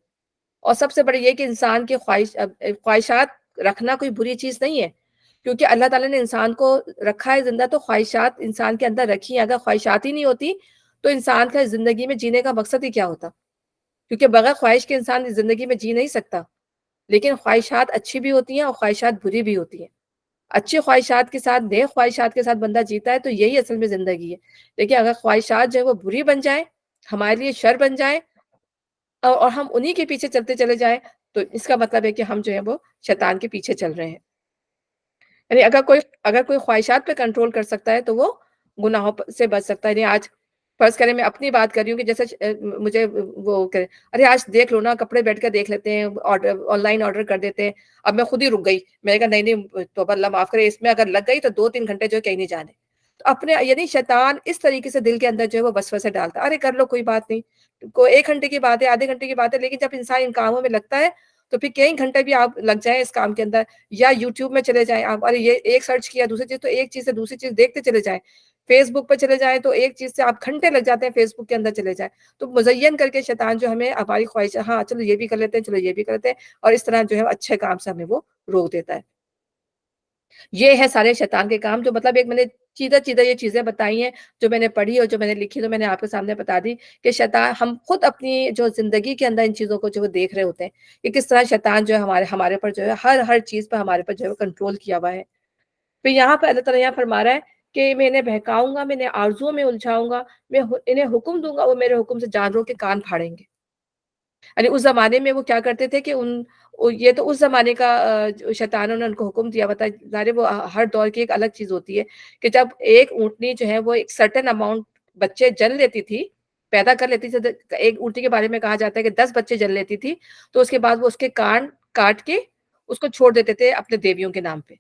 اور سب سے بڑی یہ کہ انسان کی خواہشات رکھنا کوئی بری چیز نہیں ہے، کیونکہ اللہ تعالیٰ نے انسان کو رکھا ہے زندہ، تو خواہشات انسان کے اندر رکھی ہیں. اگر خواہشات ہی نہیں ہوتی تو انسان کا زندگی میں جینے کا مقصد ہی کیا ہوتا؟ کیونکہ بغیر خواہش کے انسان زندگی میں جی نہیں سکتا. لیکن خواہشات اچھی بھی ہوتی ہیں اور خواہشات بری بھی ہوتی ہیں. اچھی خواہشات کے ساتھ، نیک خواہشات کے ساتھ بندہ جیتا ہے تو یہی اصل میں زندگی ہے. لیکن اگر خواہشات جو ہے وہ بری بن جائیں، ہمارے لیے شر بن جائیں، اور ہم انہی کے پیچھے چلتے چلے جائیں، تو اس کا مطلب ہے کہ ہم جو ہے وہ شیطان کے پیچھے چل رہے ہیں. یعنی اگر کوئی خواہشات پہ کنٹرول کر سکتا ہے تو وہ گناہوں سے بچ سکتا ہے. یعنی آج فرض کریں میں اپنی بات کر رہی ہوں کہ جیسے مجھے وہ کرے، ارے آج دیکھ لو نا، کپڑے بیٹھ کر دیکھ لیتے ہیں، آن لائن آرڈر کر دیتے ہیں. اب میں خود ہی رک گئی، میں نے کہا نہیں توبہ اللہ معاف کرے، اس میں اگر لگ گئی تو 2-3 گھنٹے جو ہے کہیں نہیں جانے. تو اپنے یعنی شیطان اس طریقے سے دل کے اندر جو ہے وہ وسوسے ڈالتا ہے، ارے کر لو کوئی بات نہیں، کوئی 1 گھنٹے کی بات ہے، آدھے گھنٹے کی بات ہے. لیکن جب انسان ان کاموں میں لگتا ہے تو پھر کئی گھنٹے بھی آپ لگ جائیں اس کام کے اندر، یا یوٹیوب میں چلے جائیں آپ، ارے یہ ایک سرچ کیا دوسری چیز، تو ایک چیز سے دوسری چیز دیکھتے چلے جائیں. فیس بک پہ چلے جائیں تو ایک چیز سے آپ گھنٹے لگ جاتے ہیں، فیس بک کے اندر چلے جائیں. تو مزین کر کے شیطان جو ہمیں ہماری خواہش، ہاں چلو یہ بھی کر لیتے ہیں، چلو یہ بھی کر لیتے ہیں، اور اس طرح جو ہے اچھے کام سے ہمیں وہ روک دیتا ہے. یہ ہے سارے شیطان کے کام، جو مطلب ایک میں نے چیدہ یہ چیزیں بتائی ہیں جو میں نے پڑھی اور جو میں نے لکھی، تو میں نے آپ کے سامنے بتا دی کہ شیطان، ہم خود اپنی جو زندگی کے اندر ان چیزوں کو جو وہ دیکھ رہے ہوتے ہیں کہ کس طرح شیطان جو ہے ہمارے پر جو ہے ہر چیز پر ہمارے پر جو ہے کنٹرول کیا ہوا ہے. پھر یہاں پہ اللہ تعالیٰ یہاں فرما رہا ہے کہ میں انہیں بہکاؤں گا، میں انہیں آرزوؤں میں الجھاؤں گا، میں انہیں حکم دوں گا، وہ میرے حکم سے جانوروں کے کان پھاڑیں گے. یعنی اس زمانے میں وہ کیا کرتے تھے کہ یہ تو اس زمانے کا شیطانوں نے ان کو حکم دیا ہوتا ہے. ظاہر وہ ہر دور کی ایک الگ چیز ہوتی ہے کہ جب ایک اونٹنی جو ہے وہ ایک سرٹن اماؤنٹ بچے جن لیتی تھی، پیدا کر لیتی تھی، ایک اونٹنی کے بارے میں کہا جاتا ہے کہ 10 بچے جن لیتی تھی، تو اس کے بعد وہ اس کے کان کاٹ کے اس کو چھوڑ دیتے تھے اپنے دیویوں کے نام پہ.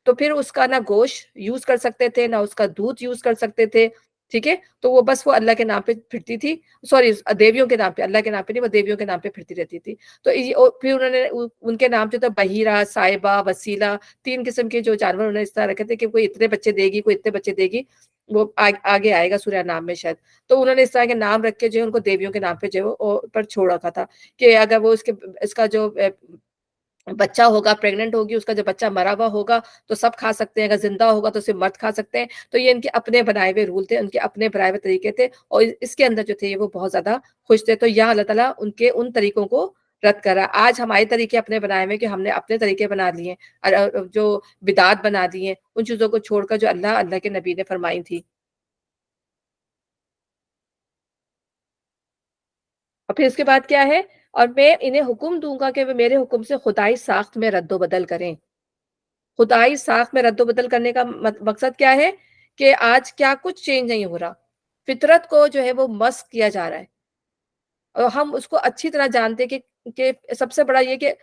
تو پھر اس کا نہ گوشت یوز کر سکتے تھے، نہ اس کا دودھ یوز کر سکتے تھے. ٹھیک ہے، تو وہ بس وہ اللہ کے نام پہ پھرتی تھی، سوری دیویوں کے نام پہ، اللہ کے نام پہ نہیں، وہ دیویوں کے نام پہ پھرتی رہتی تھی. تو پھر انہوں نے ان کے نام جو تھا بحیرہ، صائبہ، وسیلہ، 3 قسم کے جو جانور انہوں نے اس طرح رکھے تھے کہ کوئی اتنے بچے دے گی، کوئی اتنے بچے دے گی. وہ آگے آئے گا سورہ نام میں شاید. تو انہوں نے اس طرح کے نام رکھ کے جو ہے ان کو دیویوں کے نام پہ جو ہے پر چھوڑ رکھا تھا کہ اگر وہ اس کا جو بچہ ہوگا، پریگننٹ ہوگی، اس کا جو بچہ مرا ہوا ہوگا تو سب کھا سکتے ہیں، اگر زندہ ہوگا تو صرف مرد کھا سکتے ہیں. تو یہ ان کے اپنے بنائے ہوئے رول تھے، ان کے اپنے بنائے ہوئے طریقے تھے، اور اس کے اندر جو تھے وہ بہت زیادہ خوش تھے. تو یہاں اللہ تعالیٰ ان طریقوں کو رد کرا. آج ہمارے طریقے اپنے بنائے ہوئے کہ ہم نے اپنے طریقے بنا لیے، اور جو بدعات بنا دی ہیں ان چیزوں کو چھوڑ کر جو اللہ کے نبی نے فرمائی تھی. اور پھر اس کے بعد کیا ہے؟ اور میں انہیں حکم دوں گا کہ وہ میرے حکم سے خدائی ساخت میں رد و بدل کریں. خدائی ساخت میں رد و بدل کرنے کا مقصد کیا ہے؟ کہ آج کیا کچھ چینج نہیں ہو رہا، فطرت کو جو ہے وہ مسخ کیا جا رہا ہے. اور ہم اس کو اچھی طرح جانتے کہ سب سے بڑا یہ کہ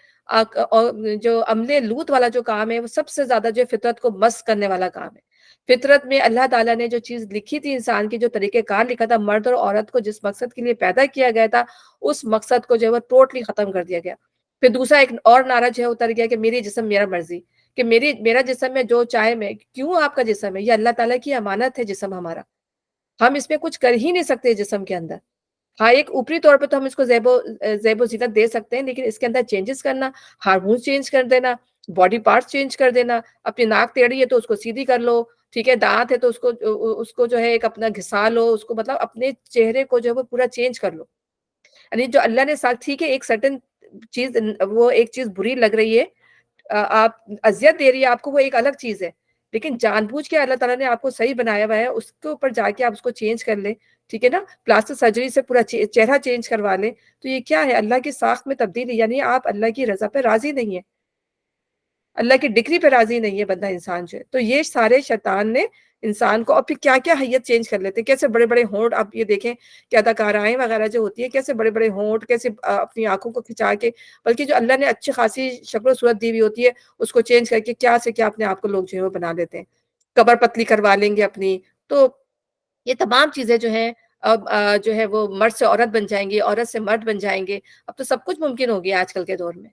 جو عملے لوط والا جو کام ہے وہ سب سے زیادہ جو فطرت کو مسخ کرنے والا کام ہے. فطرت میں اللہ تعالیٰ نے جو چیز لکھی تھی، انسان کی جو طریقہ کار لکھا تھا، مرد اور عورت کو جس مقصد کے لیے پیدا کیا گیا تھا، اس مقصد کو جو ہے وہ ٹوٹلی ختم کر دیا گیا. پھر دوسرا ایک اور نعرہ جو ہے اتر گیا کہ میری جسم میرا مرضی، کہ میرا جسم میں جو چاہے میں. کیوں آپ کا جسم ہے؟ یہ اللہ تعالیٰ کی امانت ہے جسم ہمارا، ہم اس میں کچھ کر ہی نہیں سکتے جسم کے اندر. ہاں ایک اوپری طور پہ تو ہم اس کو زیب و زینت دے سکتے ہیں، لیکن اس کے اندر چینجز کرنا، ہارمون چینج کر دینا، باڈی پارٹس چینج کر دینا، اپنی ناک ٹیڑھی ہے تو اس کو سیدھی کر لو، ٹھیک ہے، دانت ہے تو اس کو جو ہے ایک اپنا گھسا لو، اس کو مطلب اپنے چہرے کو جو ہے وہ پورا چینج کر لو. یعنی جو اللہ نے ساتھ، ٹھیک ہے ایک سرٹن چیز، وہ ایک چیز بری لگ رہی ہے، آپ اذیت دے رہی ہے آپ کو، وہ ایک الگ چیز ہے. لیکن جان بوجھ کے اللہ تعالیٰ نے آپ کو صحیح بنایا ہوا ہے، اس کے اوپر جا کے آپ اس کو چینج کر لیں. ٹھیک ہے نا، پلاسٹک سرجری سے پورا چہرہ چینج کروا لیں. تو یہ کیا ہے؟ اللہ کی ساخت میں تبدیلی. یعنی آپ اللہ کی رضا پہ راضی نہیں ہے، اللہ کی ڈگری پہ راضی نہیں ہے بندہ انسان جو ہے. تو یہ سارے شیطان نے انسان کو، اور پھر کیا-کیا حیت چینج کر لیتے ہیں، کیسے بڑے-بڑے ہونٹ آپ یہ دیکھیں کہ اداکارائیں وغیرہ جو ہوتی ہیں، کیسے بڑے-بڑے ہونٹ، کیسے اپنی آنکھوں کو کھنچا کے، بلکہ جو اللہ نے اچھی خاصی شکل و صورت دی ہوئی ہوتی ہے، اس کو چینج کر کے کیا سے کیا اپنے آپ کو لوگ جو ہے وہ بنا لیتے ہیں۔ کمر پتلی کروا لیں گے اپنی، تو یہ تمام چیزیں جو ہیں اب جو ہے وہ مرد سے عورت بن جائیں گی، عورت سے مرد بن جائیں گے، اب تو سب کچھ ممکن ہو گیا آج کل کے دور میں۔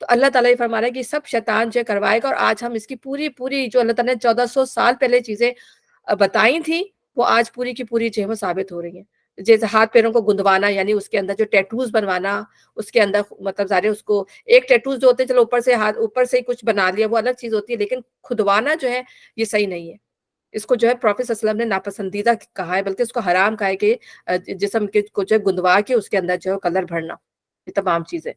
تو اللہ تعالیٰ یہ فرما رہا ہے کہ سب شیطان جو ہے کروائے گا، اور آج ہم اس کی پوری جو اللہ تعالیٰ نے 1400 سال پہلے چیزیں بتائی تھیں، وہ آج پوری کی پوری جو ہے وہ ثابت ہو رہی ہیں۔ جیسے ہاتھ پیروں کو گندوانا، یعنی اس کے اندر جو ٹیٹوز بنوانا، اس کے اندر مطلب ظاہر ہے اس کو ایک ٹیٹوز جو ہوتے ہیں چلو اوپر سے ہاتھ اوپر سے ہی کچھ بنا لیا وہ الگ چیز ہوتی ہے، لیکن کھدوانا جو ہے یہ صحیح نہیں ہے۔ اس کو جو ہے پروفیٹ صلی اللہ علیہ وسلم نے ناپسندیدہ کہا ہے، بلکہ اس کو حرام کہا ہے کہ جسم کے کو جو ہے گندوا کے اس کے اندر جو ہے کلر بھرنا، یہ تمام چیزیں۔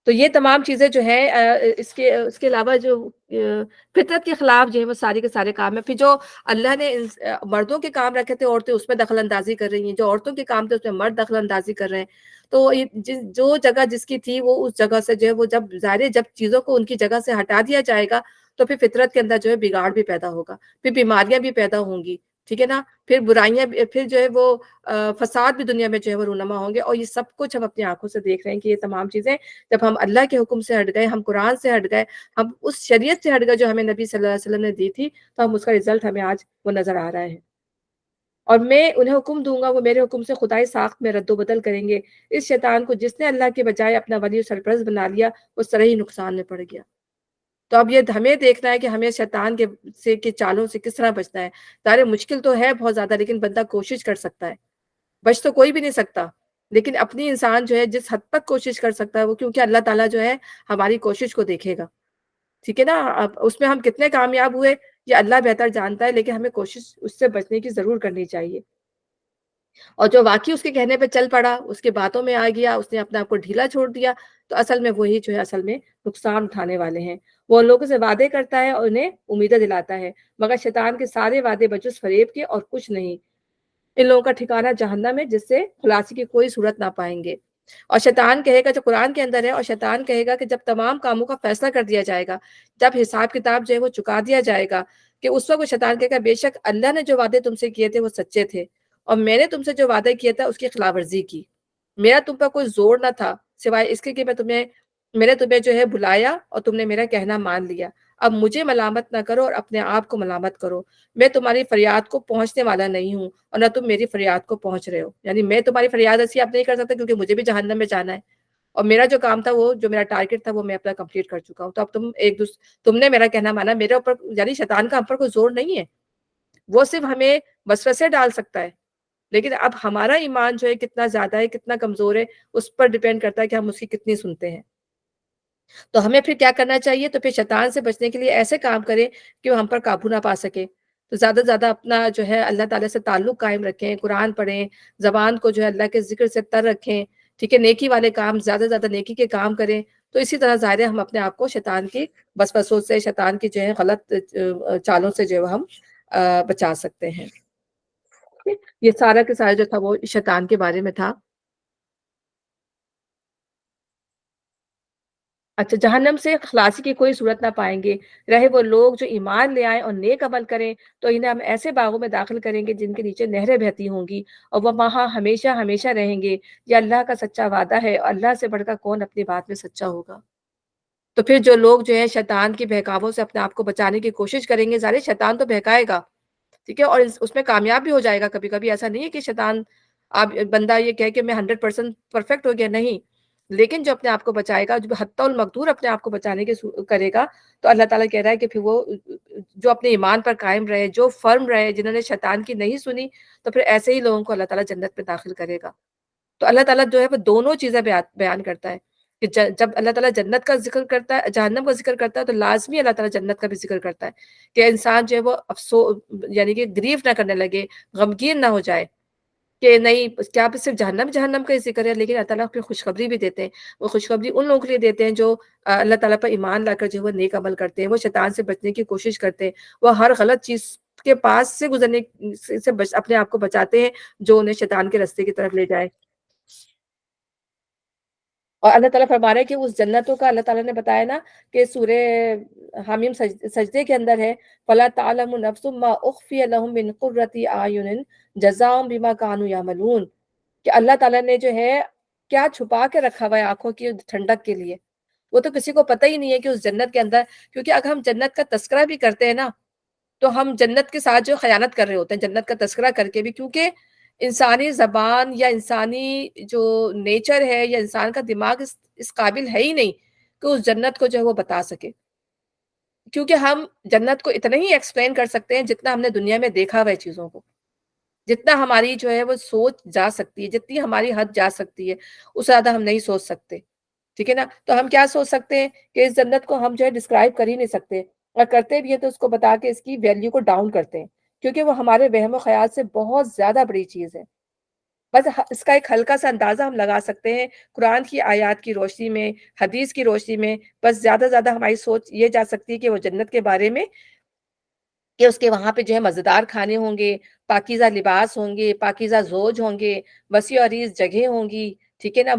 تو یہ تمام چیزیں جو ہے اس کے علاوہ جو فطرت کے خلاف جو ہے وہ سارے کے سارے کام ہیں۔ پھر جو اللہ نے مردوں کے کام رکھے تھے، عورتیں اس میں دخل اندازی کر رہی ہیں، جو عورتوں کے کام تھے اس میں مرد دخل اندازی کر رہے ہیں۔ تو یہ جو جگہ جس کی تھی وہ اس جگہ سے جو ہے وہ جب ظاہر ہے جب چیزوں کو ان کی جگہ سے ہٹا دیا جائے گا تو پھر فطرت کے اندر جو ہے بگاڑ بھی پیدا ہوگا، پھر بیماریاں بھی پیدا ہوں گی، ٹھیک ہے نا؟ پھر برائیاں پھر جو ہے وہ فساد بھی دنیا میں جو ہے وہ رونما ہوں گے، اور یہ سب کچھ ہم اپنی آنکھوں سے دیکھ رہے ہیں کہ یہ تمام چیزیں جب ہم اللہ کے حکم سے ہٹ گئے، ہم قرآن سے ہٹ گئے، ہم اس شریعت سے ہٹ گئے جو ہمیں نبی صلی اللہ علیہ وسلم نے دی تھی، تو ہم اس کا رزلٹ ہمیں آج وہ نظر آ رہا ہے۔ اور میں انہیں حکم دوں گا، وہ میرے حکم سے خدائی ساخت میں رد و بدل کریں گے۔ اس شیطان کو جس نے اللہ کے بجائے اپنا ولی و سرپرست بنا لیا، وہ سرے ہی نقصان میں پڑ گیا۔ تو اب یہ ہمیں دیکھنا ہے کہ ہمیں شیطان کے چالوں سے کس طرح بچنا ہے۔ ظاہر مشکل تو ہے بہت زیادہ، لیکن بندہ کوشش کر سکتا ہے۔ بچ تو کوئی بھی نہیں سکتا، لیکن اپنی انسان جو ہے جس حد تک کوشش کر سکتا ہے وہ، کیونکہ اللہ تعالیٰ جو ہے ہماری کوشش کو دیکھے گا، ٹھیک ہے نا؟ اب اس میں ہم کتنے کامیاب ہوئے یہ اللہ بہتر جانتا ہے، لیکن ہمیں کوشش اس سے بچنے کی ضرور کرنی چاہیے۔ اور جو واقعی اس کے کہنے پہ چل پڑا، اس کے باتوں میں آ گیا، اس نے اپنے آپ کو ڈھیلا چھوڑ دیا، تو اصل میں وہی جو ہے اصل میں نقصان اٹھانے والے ہیں۔ وہ ان لوگوں سے وعدے کرتا ہے اور انہیں امیدیں دلاتا ہے، مگر شیطان کے سارے وعدے بجز فریب کے اور کچھ نہیں۔ ان لوگوں کا ٹھکانہ جہنم ہے، جس سے خلاصی کی کوئی صورت نہ پائیں گے۔ اور شیطان کہے گا، جو قرآن کے اندر ہے، اور شیطان کہے گا کہ جب تمام کاموں کا فیصلہ کر دیا جائے گا، جب حساب کتاب جو ہے وہ چکا دیا جائے گا، کہ اس وقت وہ شیطان کہے گا بے شک اللہ نے جو وعدے تم سے کیے تھے وہ سچے تھے، اور میں نے تم سے جو وعدے کیا تھا اس کی خلاف ورزی کی۔ میرا تم پر کوئی زور نہ تھا سوائے اس کے کہ میں نے تمہیں جو ہے بلایا اور تم نے میرا کہنا مان لیا۔ اب مجھے ملامت نہ کرو اور اپنے آپ کو ملامت کرو۔ میں تمہاری فریاد کو پہنچنے والا نہیں ہوں، اور نہ تم میری فریاد کو پہنچ رہے ہو۔ یعنی میں تمہاری فریاد ایسی اب نہیں کر سکتا کیونکہ مجھے بھی جہنم میں جانا ہے، اور میرا جو کام تھا وہ جو میرا ٹارگٹ تھا وہ میں اپنا کمپلیٹ کر چکا ہوں۔ تو اب تم نے میرا کہنا مانا، میرے اوپر یعنی شیطان کا ہم پر کوئی زور نہیں ہے، وہ صرف ہمیں وسوسے ڈال سکتا ہے، لیکن اب ہمارا ایمان جو ہے کتنا زیادہ ہے کتنا کمزور ہے اس پر ڈیپینڈ کرتا ہے کہ ہم اس کی کتنی سنتے ہیں۔ تو ہمیں پھر کیا کرنا چاہیے؟ تو پھر شیطان سے بچنے کے لیے ایسے کام کریں کہ وہ ہم پر قابو نہ پا سکے۔ تو زیادہ سے زیادہ اپنا جو ہے اللہ تعالیٰ سے تعلق قائم رکھیں، قرآن پڑھیں، زبان کو جو ہے اللہ کے ذکر سے تر رکھیں، ٹھیک ہے؟ نیکی والے کام، زیادہ سے زیادہ نیکی کے کام کریں۔ تو اسی طرح ظاہر ہے ہم اپنے آپ کو شیطان کی وسوسوں سے، شیطان کی جو ہے غلط چالوں سے جو ہے ہم بچا سکتے ہیں۔ یہ سارا کے سارا جو تھا وہ شیطان کے بارے میں تھا۔ اچھا، جہنم سے خلاصی کی کوئی صورت نہ پائیں گے، رہے وہ لوگ جو ایمان لے آئیں اور نیک عمل کریں، تو انہیں ہم ایسے باغوں میں داخل کریں گے جن کے نیچے نہریں بہتی ہوں گی، اور وہ وہاں ہمیشہ ہمیشہ رہیں گے۔ یہ اللہ کا سچا وعدہ ہے، اور اللہ سے بڑھ کر کون اپنی بات میں سچا ہوگا؟ تو پھر جو لوگ جو ہے شیطان کی بہکاووں سے اپنے آپ کو بچانے کی کوشش کریں گے، ظاہر ہے شیطان تو بہکائے گا، ٹھیک ہے؟ اور اس میں کامیاب بھی ہو جائے گا کبھی کبھی، ایسا نہیں ہے کہ شیطان آپ بندہ یہ کہے کہ میں 100% پرفیکٹ ہو گیا، نہیں، لیکن جو اپنے آپ کو بچائے گا، جو حتی المقدور اپنے آپ کو بچانے کے کرے گا، تو اللہ تعالیٰ کہہ رہا ہے کہ پھر وہ جو اپنے ایمان پر قائم رہے، جو فرم رہے، جنہوں نے شیطان کی نہیں سنی، تو پھر ایسے ہی لوگوں کو اللہ تعالیٰ جنت میں داخل کرے گا۔ تو اللہ تعالیٰ جو ہے وہ دونوں چیزیں بیان کرتا ہے کہ جب اللہ تعالیٰ جنت کا ذکر کرتا ہے، جہنم کا ذکر کرتا ہے، تو لازمی اللہ تعالیٰ جنت کا بھی ذکر کرتا ہے کہ انسان جو ہے وہ یعنی کہ گریف نہ کرنے لگے، غمگین نہ ہو جائے کہ نہیں کیا صرف جہنم کا ہی ذکر ہے، لیکن اللہ تعالیٰ پھر خوشخبری بھی دیتے ہیں۔ وہ خوشخبری ان لوگوں کے لیے دیتے ہیں جو اللہ تعالیٰ پر ایمان لا کر جو ہے وہ نیک عمل کرتے ہیں، وہ شیطان سے بچنے کی کوشش کرتے ہیں، وہ ہر غلط چیز کے پاس سے گزرنے سے اپنے آپ کو بچاتے ہیں جو انہیں شیطان کے رستے کی طرف لے جائے۔ اور اللہ تعالیٰ فرما رہے ہیں کہ اس جنتوں کا اللہ تعالیٰ نے بتایا نا کہ سورہ حامیم سجدے کے اندر ہے، فَلَا تَعْلَمُ نَفْسٌ مَّا أُخْفِيَ لَهُم مِّن قُرَّةِ أَعْيُنٍ جَزَاءً بِمَا كَانُوا يَعْمَلُونَ، کہ اللہ تعالیٰ نے جو ہے کیا چھپا کے رکھا ہوا ہے آنکھوں کی ٹھنڈک کے لیے، وہ تو کسی کو پتہ ہی نہیں ہے کہ اس جنت کے اندر، کیونکہ اگر ہم جنت کا تذکرہ بھی کرتے ہیں نا تو ہم جنت کے ساتھ جو خیانت کر رہے ہوتے ہیں جنت کا تذکرہ کر کے بھی، کیونکہ انسانی زبان یا انسانی جو نیچر ہے یا انسان کا دماغ اس قابل ہے ہی نہیں کہ اس جنت کو جو ہے وہ بتا سکے، کیونکہ ہم جنت کو اتنا ہی ایکسپلین کر سکتے ہیں جتنا ہم نے دنیا میں دیکھا ہوا ہے چیزوں کو، جتنا ہماری جو ہے وہ سوچ جا سکتی ہے، جتنی ہماری حد جا سکتی ہے اس سے زیادہ ہم نہیں سوچ سکتے، ٹھیک ہے نا؟ تو ہم کیا سوچ سکتے ہیں کہ اس جنت کو ہم جو ہے ڈسکرائب کر ہی نہیں سکتے، اور کرتے بھی ہیں تو اس کو بتا کے اس کی ویلیو کو ڈاؤن کرتے ہیں، کیونکہ وہ ہمارے وہم و خیال سے بہت زیادہ بڑی چیز ہے۔ بس اس کا ایک ہلکا سا اندازہ ہم لگا سکتے ہیں قرآن کی آیات کی روشنی میں، حدیث کی روشنی میں، بس زیادہ سے زیادہ ہماری سوچ یہ جا سکتی ہے کہ وہ جنت کے بارے میں کہ اس کے وہاں پہ جو ہے مزیدار کھانے ہوں گے، پاکیزہ لباس ہوں گے، پاکیزہ زوج ہوں گے، وسیع و عریض جگہیں ہوں گی، ٹھیک ہے نا؟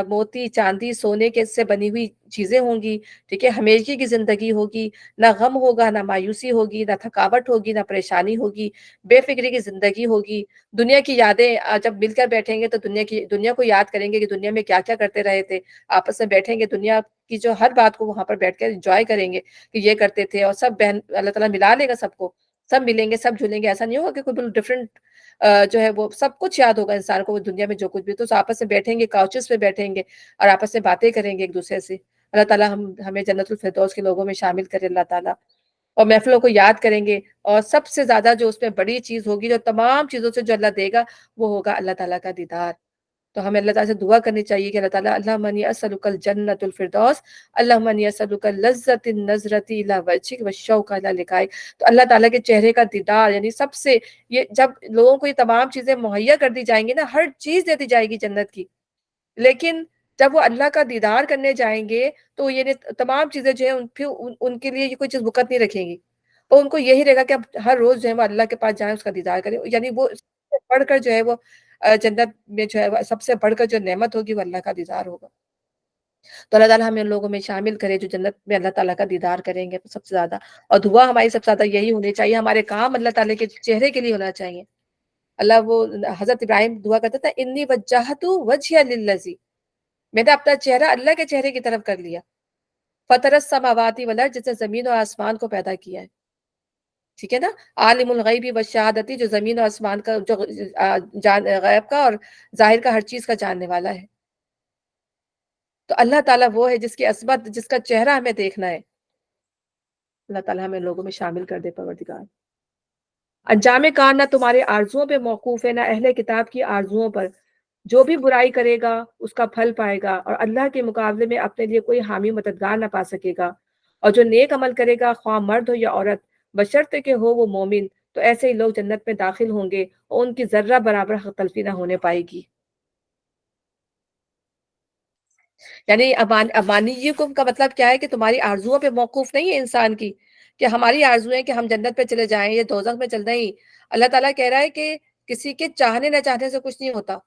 موتی چاندی سونے کے سے بنی ہوئی چیزیں ہوں گی، ٹھیک ہے؟ ہمیشگی کی زندگی ہوگی، نہ غم ہوگا، نہ مایوسی ہوگی، نہ تھکاوٹ ہوگی، نہ پریشانی ہوگی، بے فکری کی زندگی ہوگی، دنیا کی یادیں جب مل کر بیٹھیں گے تو دنیا کو یاد کریں گے کہ دنیا میں کیا کیا کرتے رہے تھے، آپس میں بیٹھیں گے دنیا کی جو ہر بات کو وہاں پر بیٹھ کر انجوائے کریں گے کہ یہ کرتے تھے، اور سب بہن اللہ تعالیٰ ملا لے گا سب کو، سب ملیں گے، سب جھولیں گے، ایسا نہیں ہوگا کہ کوئی بالکل ڈفرینٹ جو ہے وہ سب کچھ یاد ہوگا انسان کو، وہ دنیا میں جو کچھ بھی تو آپس میں بیٹھیں گے، کاؤچز پہ بیٹھیں گے اور آپس میں باتیں کریں گے ایک دوسرے سے۔ اللہ تعالیٰ ہمیں جنت الفردوس کے لوگوں میں شامل کرے اللہ تعالیٰ، اور محفلوں کو یاد کریں گے، اور سب سے زیادہ جو اس میں بڑی چیز ہوگی جو تمام چیزوں سے جو اللہ دے گا وہ ہوگا اللہ تعالیٰ کا دیدار۔ تو ہمیں اللہ تعالیٰ سے دعا کرنی چاہیے کہ اللہ تعالیٰ اللہم انی اسألک الجنت الفردوس، اللہم انی اسألک لذت النظرۃ الی وجہک والشوق الی لقائک۔ تو اللہ تعالیٰ کے چہرے کا دیدار، یعنی سب سے یہ جب لوگوں کو یہ تمام چیزیں مہیا کر دی جائیں گی نا، ہر چیز دے دی جائے گی جنت کی، لیکن جب وہ اللہ کا دیدار کرنے جائیں گے تو یہ تمام چیزیں جو ہیں پھر ان کے لیے یہ کوئی چیز وقت نہیں رکھیں گی، اور ان کو یہی رہے گا کہ اب ہر روز جو ہے وہ اللہ کے پاس جائیں، اس کا دیدار کریں، یعنی وہ سب سے بڑھ کر جو ہے وہ جنت میں جو ہے وہ سب سے بڑھ کر جو نعمت ہوگی وہ اللہ کا دیدار ہوگا۔ تو اللہ تعالیٰ ہمیں ان لوگوں میں شامل کرے جو جنت میں اللہ تعالیٰ کا دیدار کریں گے سب سے زیادہ، اور دعا ہماری سب سے زیادہ یہی ہونی چاہیے، ہمارے کام اللہ تعالیٰ کے چہرے کے لیے ہونا چاہیے۔ اللہ وہ حضرت ابراہیم دعا کرتا تھا انی وجہت وجہی للذی، میں نے اپنا چہرہ اللہ کے چہرے کی طرف کر لیا، فطر السماوات والارض، جس نے زمین اور آسمان کو پیدا کیا ہے، ٹھیک ہے نا؟ عالم الغیبی والشہادتی، جو زمین اور آسمان کا جو غیب کا اور ظاہر کا ہر چیز کا جاننے والا ہے۔ تو اللہ تعالیٰ وہ ہے جس کی عظمت، جس کا چہرہ ہمیں دیکھنا ہے، اللہ تعالیٰ ہمیں لوگوں میں شامل کر دے پروردگار۔ انجام کار نہ تمہارے آرزوؤں پہ موقوف ہے، نہ اہل کتاب کی آرزوؤں پر، جو بھی برائی کرے گا اس کا پھل پائے گا، اور اللہ کے مقابلے میں اپنے لیے کوئی حامی مددگار نہ پا سکے گا، اور جو نیک عمل کرے گا خواہ مرد ہو یا عورت، بشرطے کہ ہو وہ مومن، تو ایسے ہی لوگ جنت میں داخل ہوں گے اور ان کی ذرہ برابر حق تلفی نہ ہونے پائے گی۔ یعنی امانیکم کا مطلب کیا ہے کہ تمہاری آرزوؤں پہ موقوف نہیں ہے انسان کی، کہ ہماری آرزو ہے کہ ہم جنت پہ چلے جائیں یا دوزخ میں چل نہیں۔ اللہ تعالیٰ کہہ رہا ہے کہ کسی کے چاہنے نہ چاہنے سے کچھ نہیں ہوتا،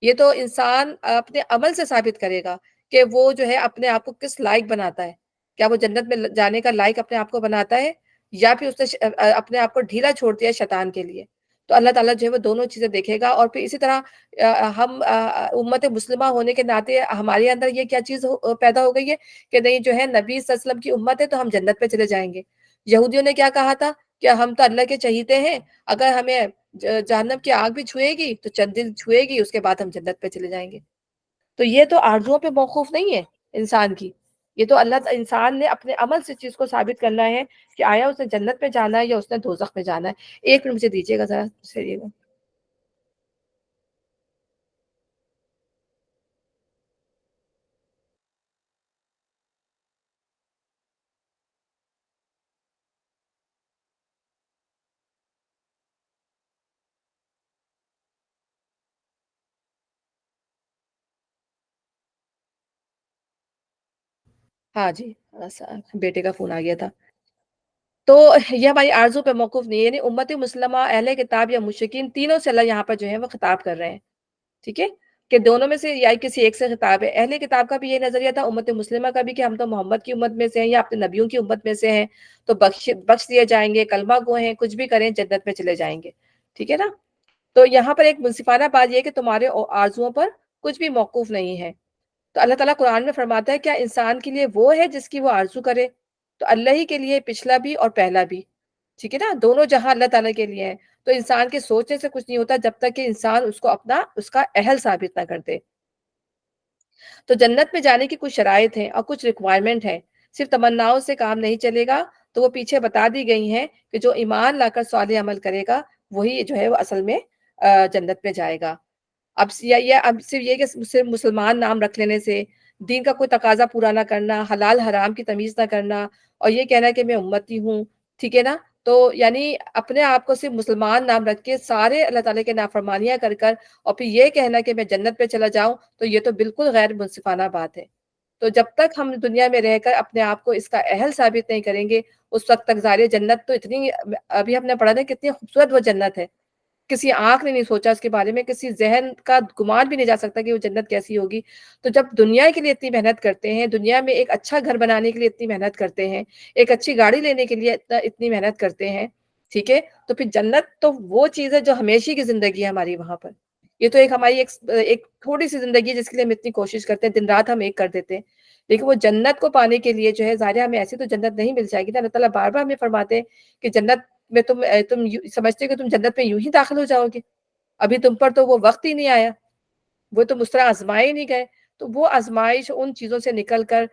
یہ تو انسان اپنے عمل سے ثابت کرے گا کہ وہ جو ہے اپنے آپ کو کس لائق بناتا ہے، کیا وہ جنت میں جانے کا لائق اپنے آپ کو بناتا ہے، یا پھر اس نے اپنے آپ کو ڈھیلا چھوڑ دیا شیطان کے لیے۔ تو اللہ تعالیٰ جو ہے وہ دونوں چیزیں دیکھے گا، اور پھر اسی طرح ہم امت مسلمہ ہونے کے ناطے ہمارے اندر یہ کیا چیز پیدا ہو گئی ہے کہ نہیں جو ہے نبی صلی اللہ علیہ وسلم کی امت ہے تو ہم جنت پہ چلے جائیں گے۔ یہودیوں نے کیا کہا تھا کہ ہم تو اللہ کے چہیتے ہیں، اگر ہمیں جہنم کی آگ بھی چھوئے گی تو چند دن چھوئے گی، اس کے بعد ہم جنت پہ چلے جائیں گے۔ تو یہ تو آرزوؤں پہ موقوف نہیں ہے انسان کی، یہ تو انسان نے اپنے عمل سے چیز کو ثابت کرنا ہے کہ آیا اس نے جنت پہ جانا ہے یا اس نے دوزخ میں جانا ہے۔ ایک منٹ مجھے دیجیے گا ذرا سریے گا۔ ہاں جی، بیٹے کا فون آ گیا تھا۔ تو یہ ہماری آرزو پہ موقوف نہیں ہے، یعنی امت مسلمہ، اہل کتاب یا مشرکین، تینوں سے اللہ یہاں پر جو ہے وہ خطاب کر رہے ہیں، ٹھیک ہے؟ کہ دونوں میں سے یا کسی ایک سے خطاب ہے۔ اہل کتاب کا بھی یہ نظریہ تھا، امت مسلمہ کا بھی، کہ ہم تو محمد کی امت میں سے ہیں یا اپنے نبیوں کی امت میں سے ہیں، تو بخش دیے جائیں گے، کلمہ گو ہیں، کچھ بھی کریں جنت میں چلے جائیں گے، ٹھیک ہے نا؟ تو یہاں پر ایک منصفانہ بات یہ ہے کہ تمہارے آرزوؤں پر کچھ بھی موقوف نہیں ہے۔ تو اللہ تعالیٰ قرآن میں فرماتا ہے کیا انسان کے لیے وہ ہے جس کی وہ آرزو کرے؟ تو اللہ ہی کے لیے پچھلا بھی اور پہلا بھی، ٹھیک ہے نا؟ دونوں جہاں اللہ تعالیٰ کے لیے ہیں۔ تو انسان کے سوچنے سے کچھ نہیں ہوتا جب تک کہ انسان اس کو اپنا اس کا اہل ثابت نہ کر دے۔ تو جنت میں جانے کی کچھ شرائط ہیں اور کچھ ریکوائرمنٹ ہیں، صرف تمناؤں سے کام نہیں چلے گا، تو وہ پیچھے بتا دی گئی ہیں کہ جو ایمان لا کر صالح عمل کرے گا وہی جو ہے وہ اصل میں جنت میں جائے گا۔ اب صرف یہ کہ صرف مسلمان نام رکھ لینے سے، دین کا کوئی تقاضا پورا نہ کرنا، حلال حرام کی تمیز نہ کرنا، اور یہ کہنا کہ میں امتی ہوں، ٹھیک ہے نا؟ تو یعنی اپنے آپ کو صرف مسلمان نام رکھ کے سارے اللہ تعالیٰ کے نافرمانیاں کر کر اور پھر یہ کہنا کہ میں جنت پہ چلا جاؤں، تو یہ تو بالکل غیر منصفانہ بات ہے۔ تو جب تک ہم دنیا میں رہ کر اپنے آپ کو اس کا اہل ثابت نہیں کریں گے، اس وقت تک ظاہر ہے جنت تو اتنی، ابھی ہم نے پڑھا تھا کتنی خوبصورت وہ جنت ہے، کسی آنکھ نے نہیں سوچا اس کے بارے میں، کسی ذہن کا گمان بھی نہیں جا سکتا کہ وہ جنت کیسی ہوگی۔ تو جب دنیا کے لیے اتنی محنت کرتے ہیں، دنیا میں ایک اچھا گھر بنانے کے لیے اتنی محنت کرتے ہیں، ایک اچھی گاڑی لینے کے لیے اتنی محنت کرتے ہیں، ٹھیک ہے؟ تو پھر جنت تو وہ چیز ہے جو ہمیشہ کی زندگی ہے ہماری وہاں پر۔ یہ تو ایک ہماری ایک تھوڑی سی زندگی ہے جس کے لیے ہم اتنی کوشش کرتے ہیں، دن رات ہم ایک کر دیتے ہیں، لیکن وہ جنت کو پانے کے لیے جو ہے ظاہر ہے ہمیں ایسی تو جنت نہیں مل جائے گی نا۔ اللہ تعالیٰ بار بار ہمیں فرماتے ہیں کہ جنت میں تم سمجھتے ہو کہ تم جنت میں یوں ہی داخل ہو جاؤ گے، ابھی تم پر تو وہ وقت ہی نہیں آیا، وہ تم اس طرح آزمائے ہی نہیں گئے۔ تو وہ آزمائش ان چیزوں سے نکل کر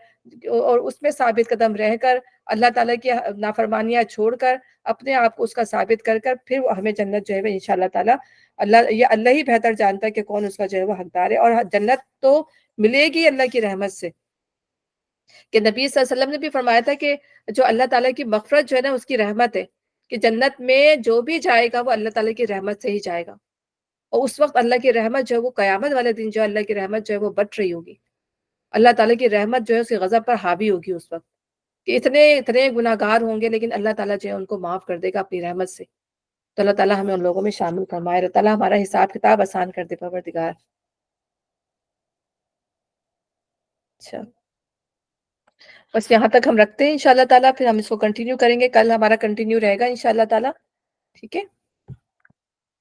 اور اس میں ثابت قدم رہ کر، اللہ تعالیٰ کی نافرمانیاں چھوڑ کر، اپنے آپ کو اس کا ثابت کر کر، پھر ہمیں جنت جو ہے وہ انشاءاللہ تعالیٰ، اللہ ہی بہتر جانتا ہے کہ کون اس کا جو ہے وہ حقدار ہے۔ اور جنت تو ملے گی اللہ کی رحمت سے، کہ نبی صلی اللہ علیہ وسلم نے بھی فرمایا تھا کہ جو اللہ تعالیٰ کی مغفرت جو ہے نا اس کی رحمت ہے، کہ جنت میں جو بھی جائے گا وہ اللہ تعالیٰ کی رحمت سے ہی جائے گا، اور اس وقت اللہ کی رحمت جو ہے وہ قیامت والے دن جو ہے اللہ کی رحمت جو ہے وہ بٹ رہی ہوگی، اللہ تعالیٰ کی رحمت جو ہے اس کے غضب پر حاوی ہوگی اس وقت، کہ اتنے اتنے گناہ گار ہوں گے لیکن اللہ تعالیٰ جو ہے ان کو معاف کر دے گا اپنی رحمت سے۔ تو اللہ تعالیٰ ہمیں ان لوگوں میں شامل فرمائے، اللہ تعالیٰ ہمارا حساب کتاب آسان کر دے پروردگار۔ اچھا، بس یہاں تک ہم رکھتے ہیں انشاءاللہ تعالیٰ، پھر ہم اس کو کنٹینیو کریں گے، کل ہمارا کنٹینیو رہے گا انشاءاللہ تعالیٰ، ٹھیک ہے؟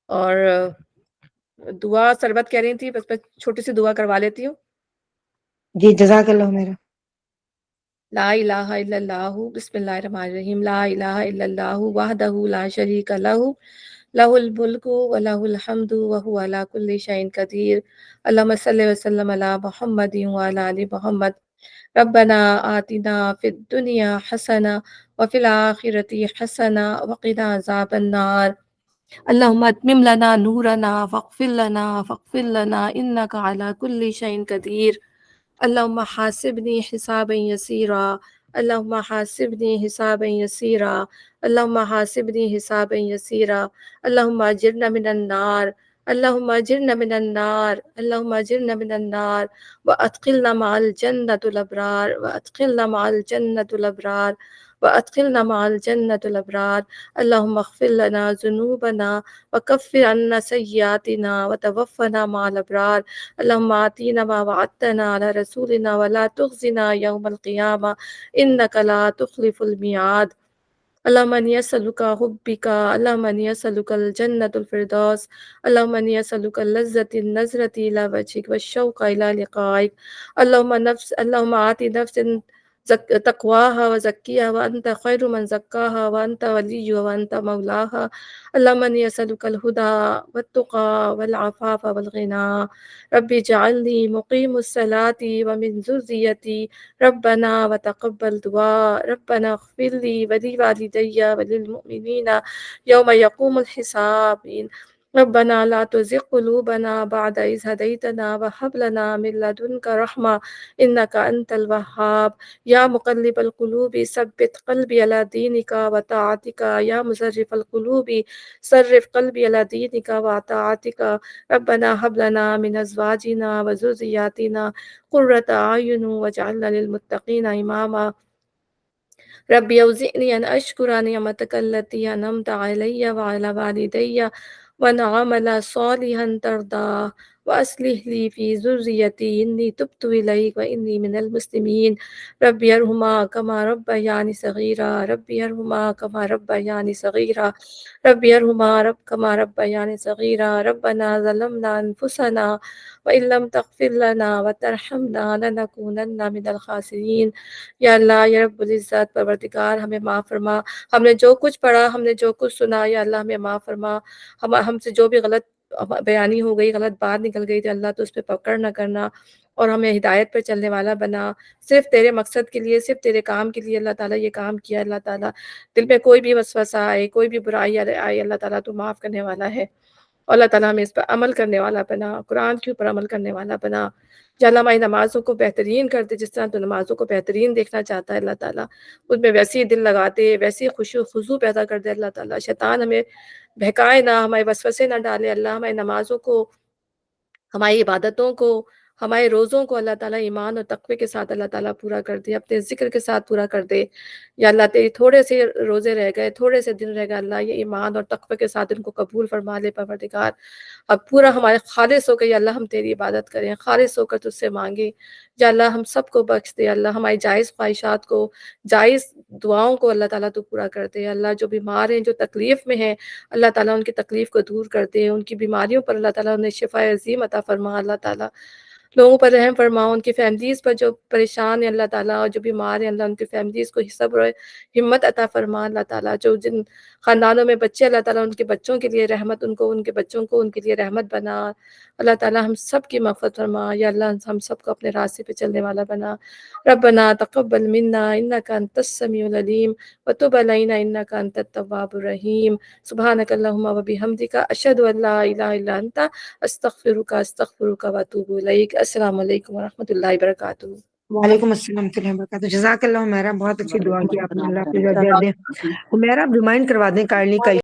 اور دعا سربت کہہ رہی تھی، بس میں چھوٹی سی دعا کروا لیتی ہوں۔ جی جزاک اللہ میرا۔ لا الہ الا اللہ، بسم اللہ الرحمن الرحیم، لا الہ الا اللہ وحدہ لا شریک لہ، لہ الملک و لہ الحمد وہو علی کل شیء قدیر، اللہم صلی وسلم علی محمد وعلی آل محمد، ربنا آتنا فی الدنیا حسنہ وفی الآخرۃ حسنہ وقنا عذاب النار، اللہم اتمم لنا نورنا فاغفر لنا انک علی کل شیء قدیر، اللہم حاسبنی حسابا یسیرا، اللہم حاسبنی حسابا یسیرا، اللہم حاسبنی حسابا یسیرا، اللہم اجرنا من النار، اللہم اجرنا من النار، اللہم اجرنا من النار، وادخلنا مع الجنة الابرار، وادخلنا مع الجنة الابرار، وادخلنا مع الجنة الابرار، اللہم اغفر لنا ذنوبنا وکفر عنا سیئاتنا وتوفنا مع الابرار، اللہم آتینا ما وعدتنا على رسولنا ولا تخزنا یوم القیامہ انک لا تخلف المیعاد، اللہم انی اسألک حبک، اللہم انی اسألک الجنة الفردوس، اللہم انی اسألک لذة النظرة إلی وجهک والشوق إلی لقائک، اللہم آت نفس تقواها وزکیها وانت خیر من زکاها وانت ولیها وانت مولاها، اللہم انی اسألک الہدى والتقى والعفاف والغنى، رب اجعلنی مقیم الصلاة ومن ذریتی، ربنا وتقبل دعاء، ربنا اغفر لي ولوالدي وللمؤمنين يوم يقوم الحساب، ربنا لا تزغ قلوبنا بعد إذ هديتنا وهب لنا من لدنك رحمة إنك أنت الوهاب، يا مقلب القلوب ثبت قلبي على دينك وطاعتك، يا مصرف القلوب صرف قلبي على دينك وطاعتك، ربنا هب لنا من أزواجنا وذرياتنا قرة أعين واجعلنا للمتقين إماما، ربي أوزعني أن أشكر نعمتك التي أنعمت علي وعلى والدي وأن أعمل صالحا ترضاه، وأصلح لي في ذريتي إني تبت إليك وإني من المسلمين رب ارحمهما كما ربياني صغيرا رب ارحمهما كما ربياني صغيرا رب ارحمهما كما ربياني صغيرا ربنا ظلمنا أنفسنا وإن لم تغفر لنا وترحمنا لنكونن من الخاسرین۔ یا اللہ یا رب العزت پروردگار ہمیں معاف فرما، ہم نے جو کچھ پڑھا، ہم نے جو کچھ سنا، یا اللہ ہمیں معاف فرما، ہم سے جو بھی غلط بیانی ہو گئی، غلط بات نکل گئی تو اللہ تو اس پہ پکڑ نہ کرنا، اور ہمیں ہدایت پر چلنے والا بنا، صرف تیرے مقصد کے لیے، صرف تیرے کام کے لیے اللہ تعالیٰ یہ کام کیا۔ اللہ تعالیٰ دل میں کوئی بھی وسوسہ آئے، کوئی بھی برائی آئے، اللہ تعالیٰ تو معاف کرنے والا ہے، اور اللہ تعالیٰ ہمیں اس پر عمل کرنے والا بنا، قرآن کے اوپر عمل کرنے والا بنا۔ یا اللہ ہماری نمازوں کو بہترین کر دے، جس طرح تو نمازوں کو بہترین دیکھنا چاہتا ہے اللہ تعالیٰ، اس میں ویسی دل لگا دے، ویسی خشوع خضوع پیدا کر دے اللہ تعالیٰ۔ شیطان ہمیں بہکائے نہ، ہمارے وسوسے نہ ڈالے اللہ، ہماری نمازوں کو، ہماری عبادتوں کو، ہمارے روزوں کو اللہ تعالیٰ ایمان اور تقوی کے ساتھ اللہ تعالیٰ پورا کر دے، اپنے ذکر کے ساتھ پورا کر دے۔ یا اللہ تیری تھوڑے سے روزے رہ گئے، تھوڑے سے دن رہ گئے، اللہ یہ ایمان اور تقوی کے ساتھ ان کو قبول فرما لے پروردگار۔ اب پورا ہمارے خالص ہو کے یا اللہ ہم تیری عبادت کریں، خالص ہو کر تجھ سے مانگیں۔ یا اللہ ہم سب کو بخش دے، اللہ ہماری جائز خواہشات کو، جائز دعاؤں کو اللہ تعالیٰ تو پورا کر دے۔ اللہ جو بیمار ہیں، جو تکلیف میں ہیں، اللہ تعالیٰ ان کی تکلیف کو دور کر دے، ان کی بیماریوں پر اللہ تعالیٰ انہیں شفا عظیم عطا فرما۔ اللہ تعالیٰ لوگوں پر رحم فرما، ان کی فیملیز پر جو پریشان ہیں اللہ تعالیٰ، اور جو بیمار ہیں اللہ ان کی فیملیز کو صبر و ہمت عطا فرما۔ اللہ تعالیٰ جو جن خاندانوں میں بچے اللہ تعالیٰ ان کے بچوں کے لیے رحمت، ان کو ان کے بچوں کو ان کے لیے رحمت بنا۔ اللہ تعالیٰ ہم سب کی مغفرت فرما، یا اللہ ہم سب کو اپنے راستے پہ چلنے والا بنا۔ ربنا تقبل منا انک انت السمیع العلیم وتب علینا انک انت التواب الرحیم۔ سبحانک اللہم وبحمدک اشہد ان لا الہ الا انت استغفرک واتوب الیک۔ السلام علیکم ورحمۃ اللہ وبرکاتہ۔ وعلیکم السلام ورحمۃ اللہ وبرکاتہ۔ جزاک اللہ عمیرہ، بہت اچھی دعا کی آپ نے، اللہ آپ کو اجر دے۔ عمیرہ آپ ریمائنڈ کروا دیں کائنڈلی کل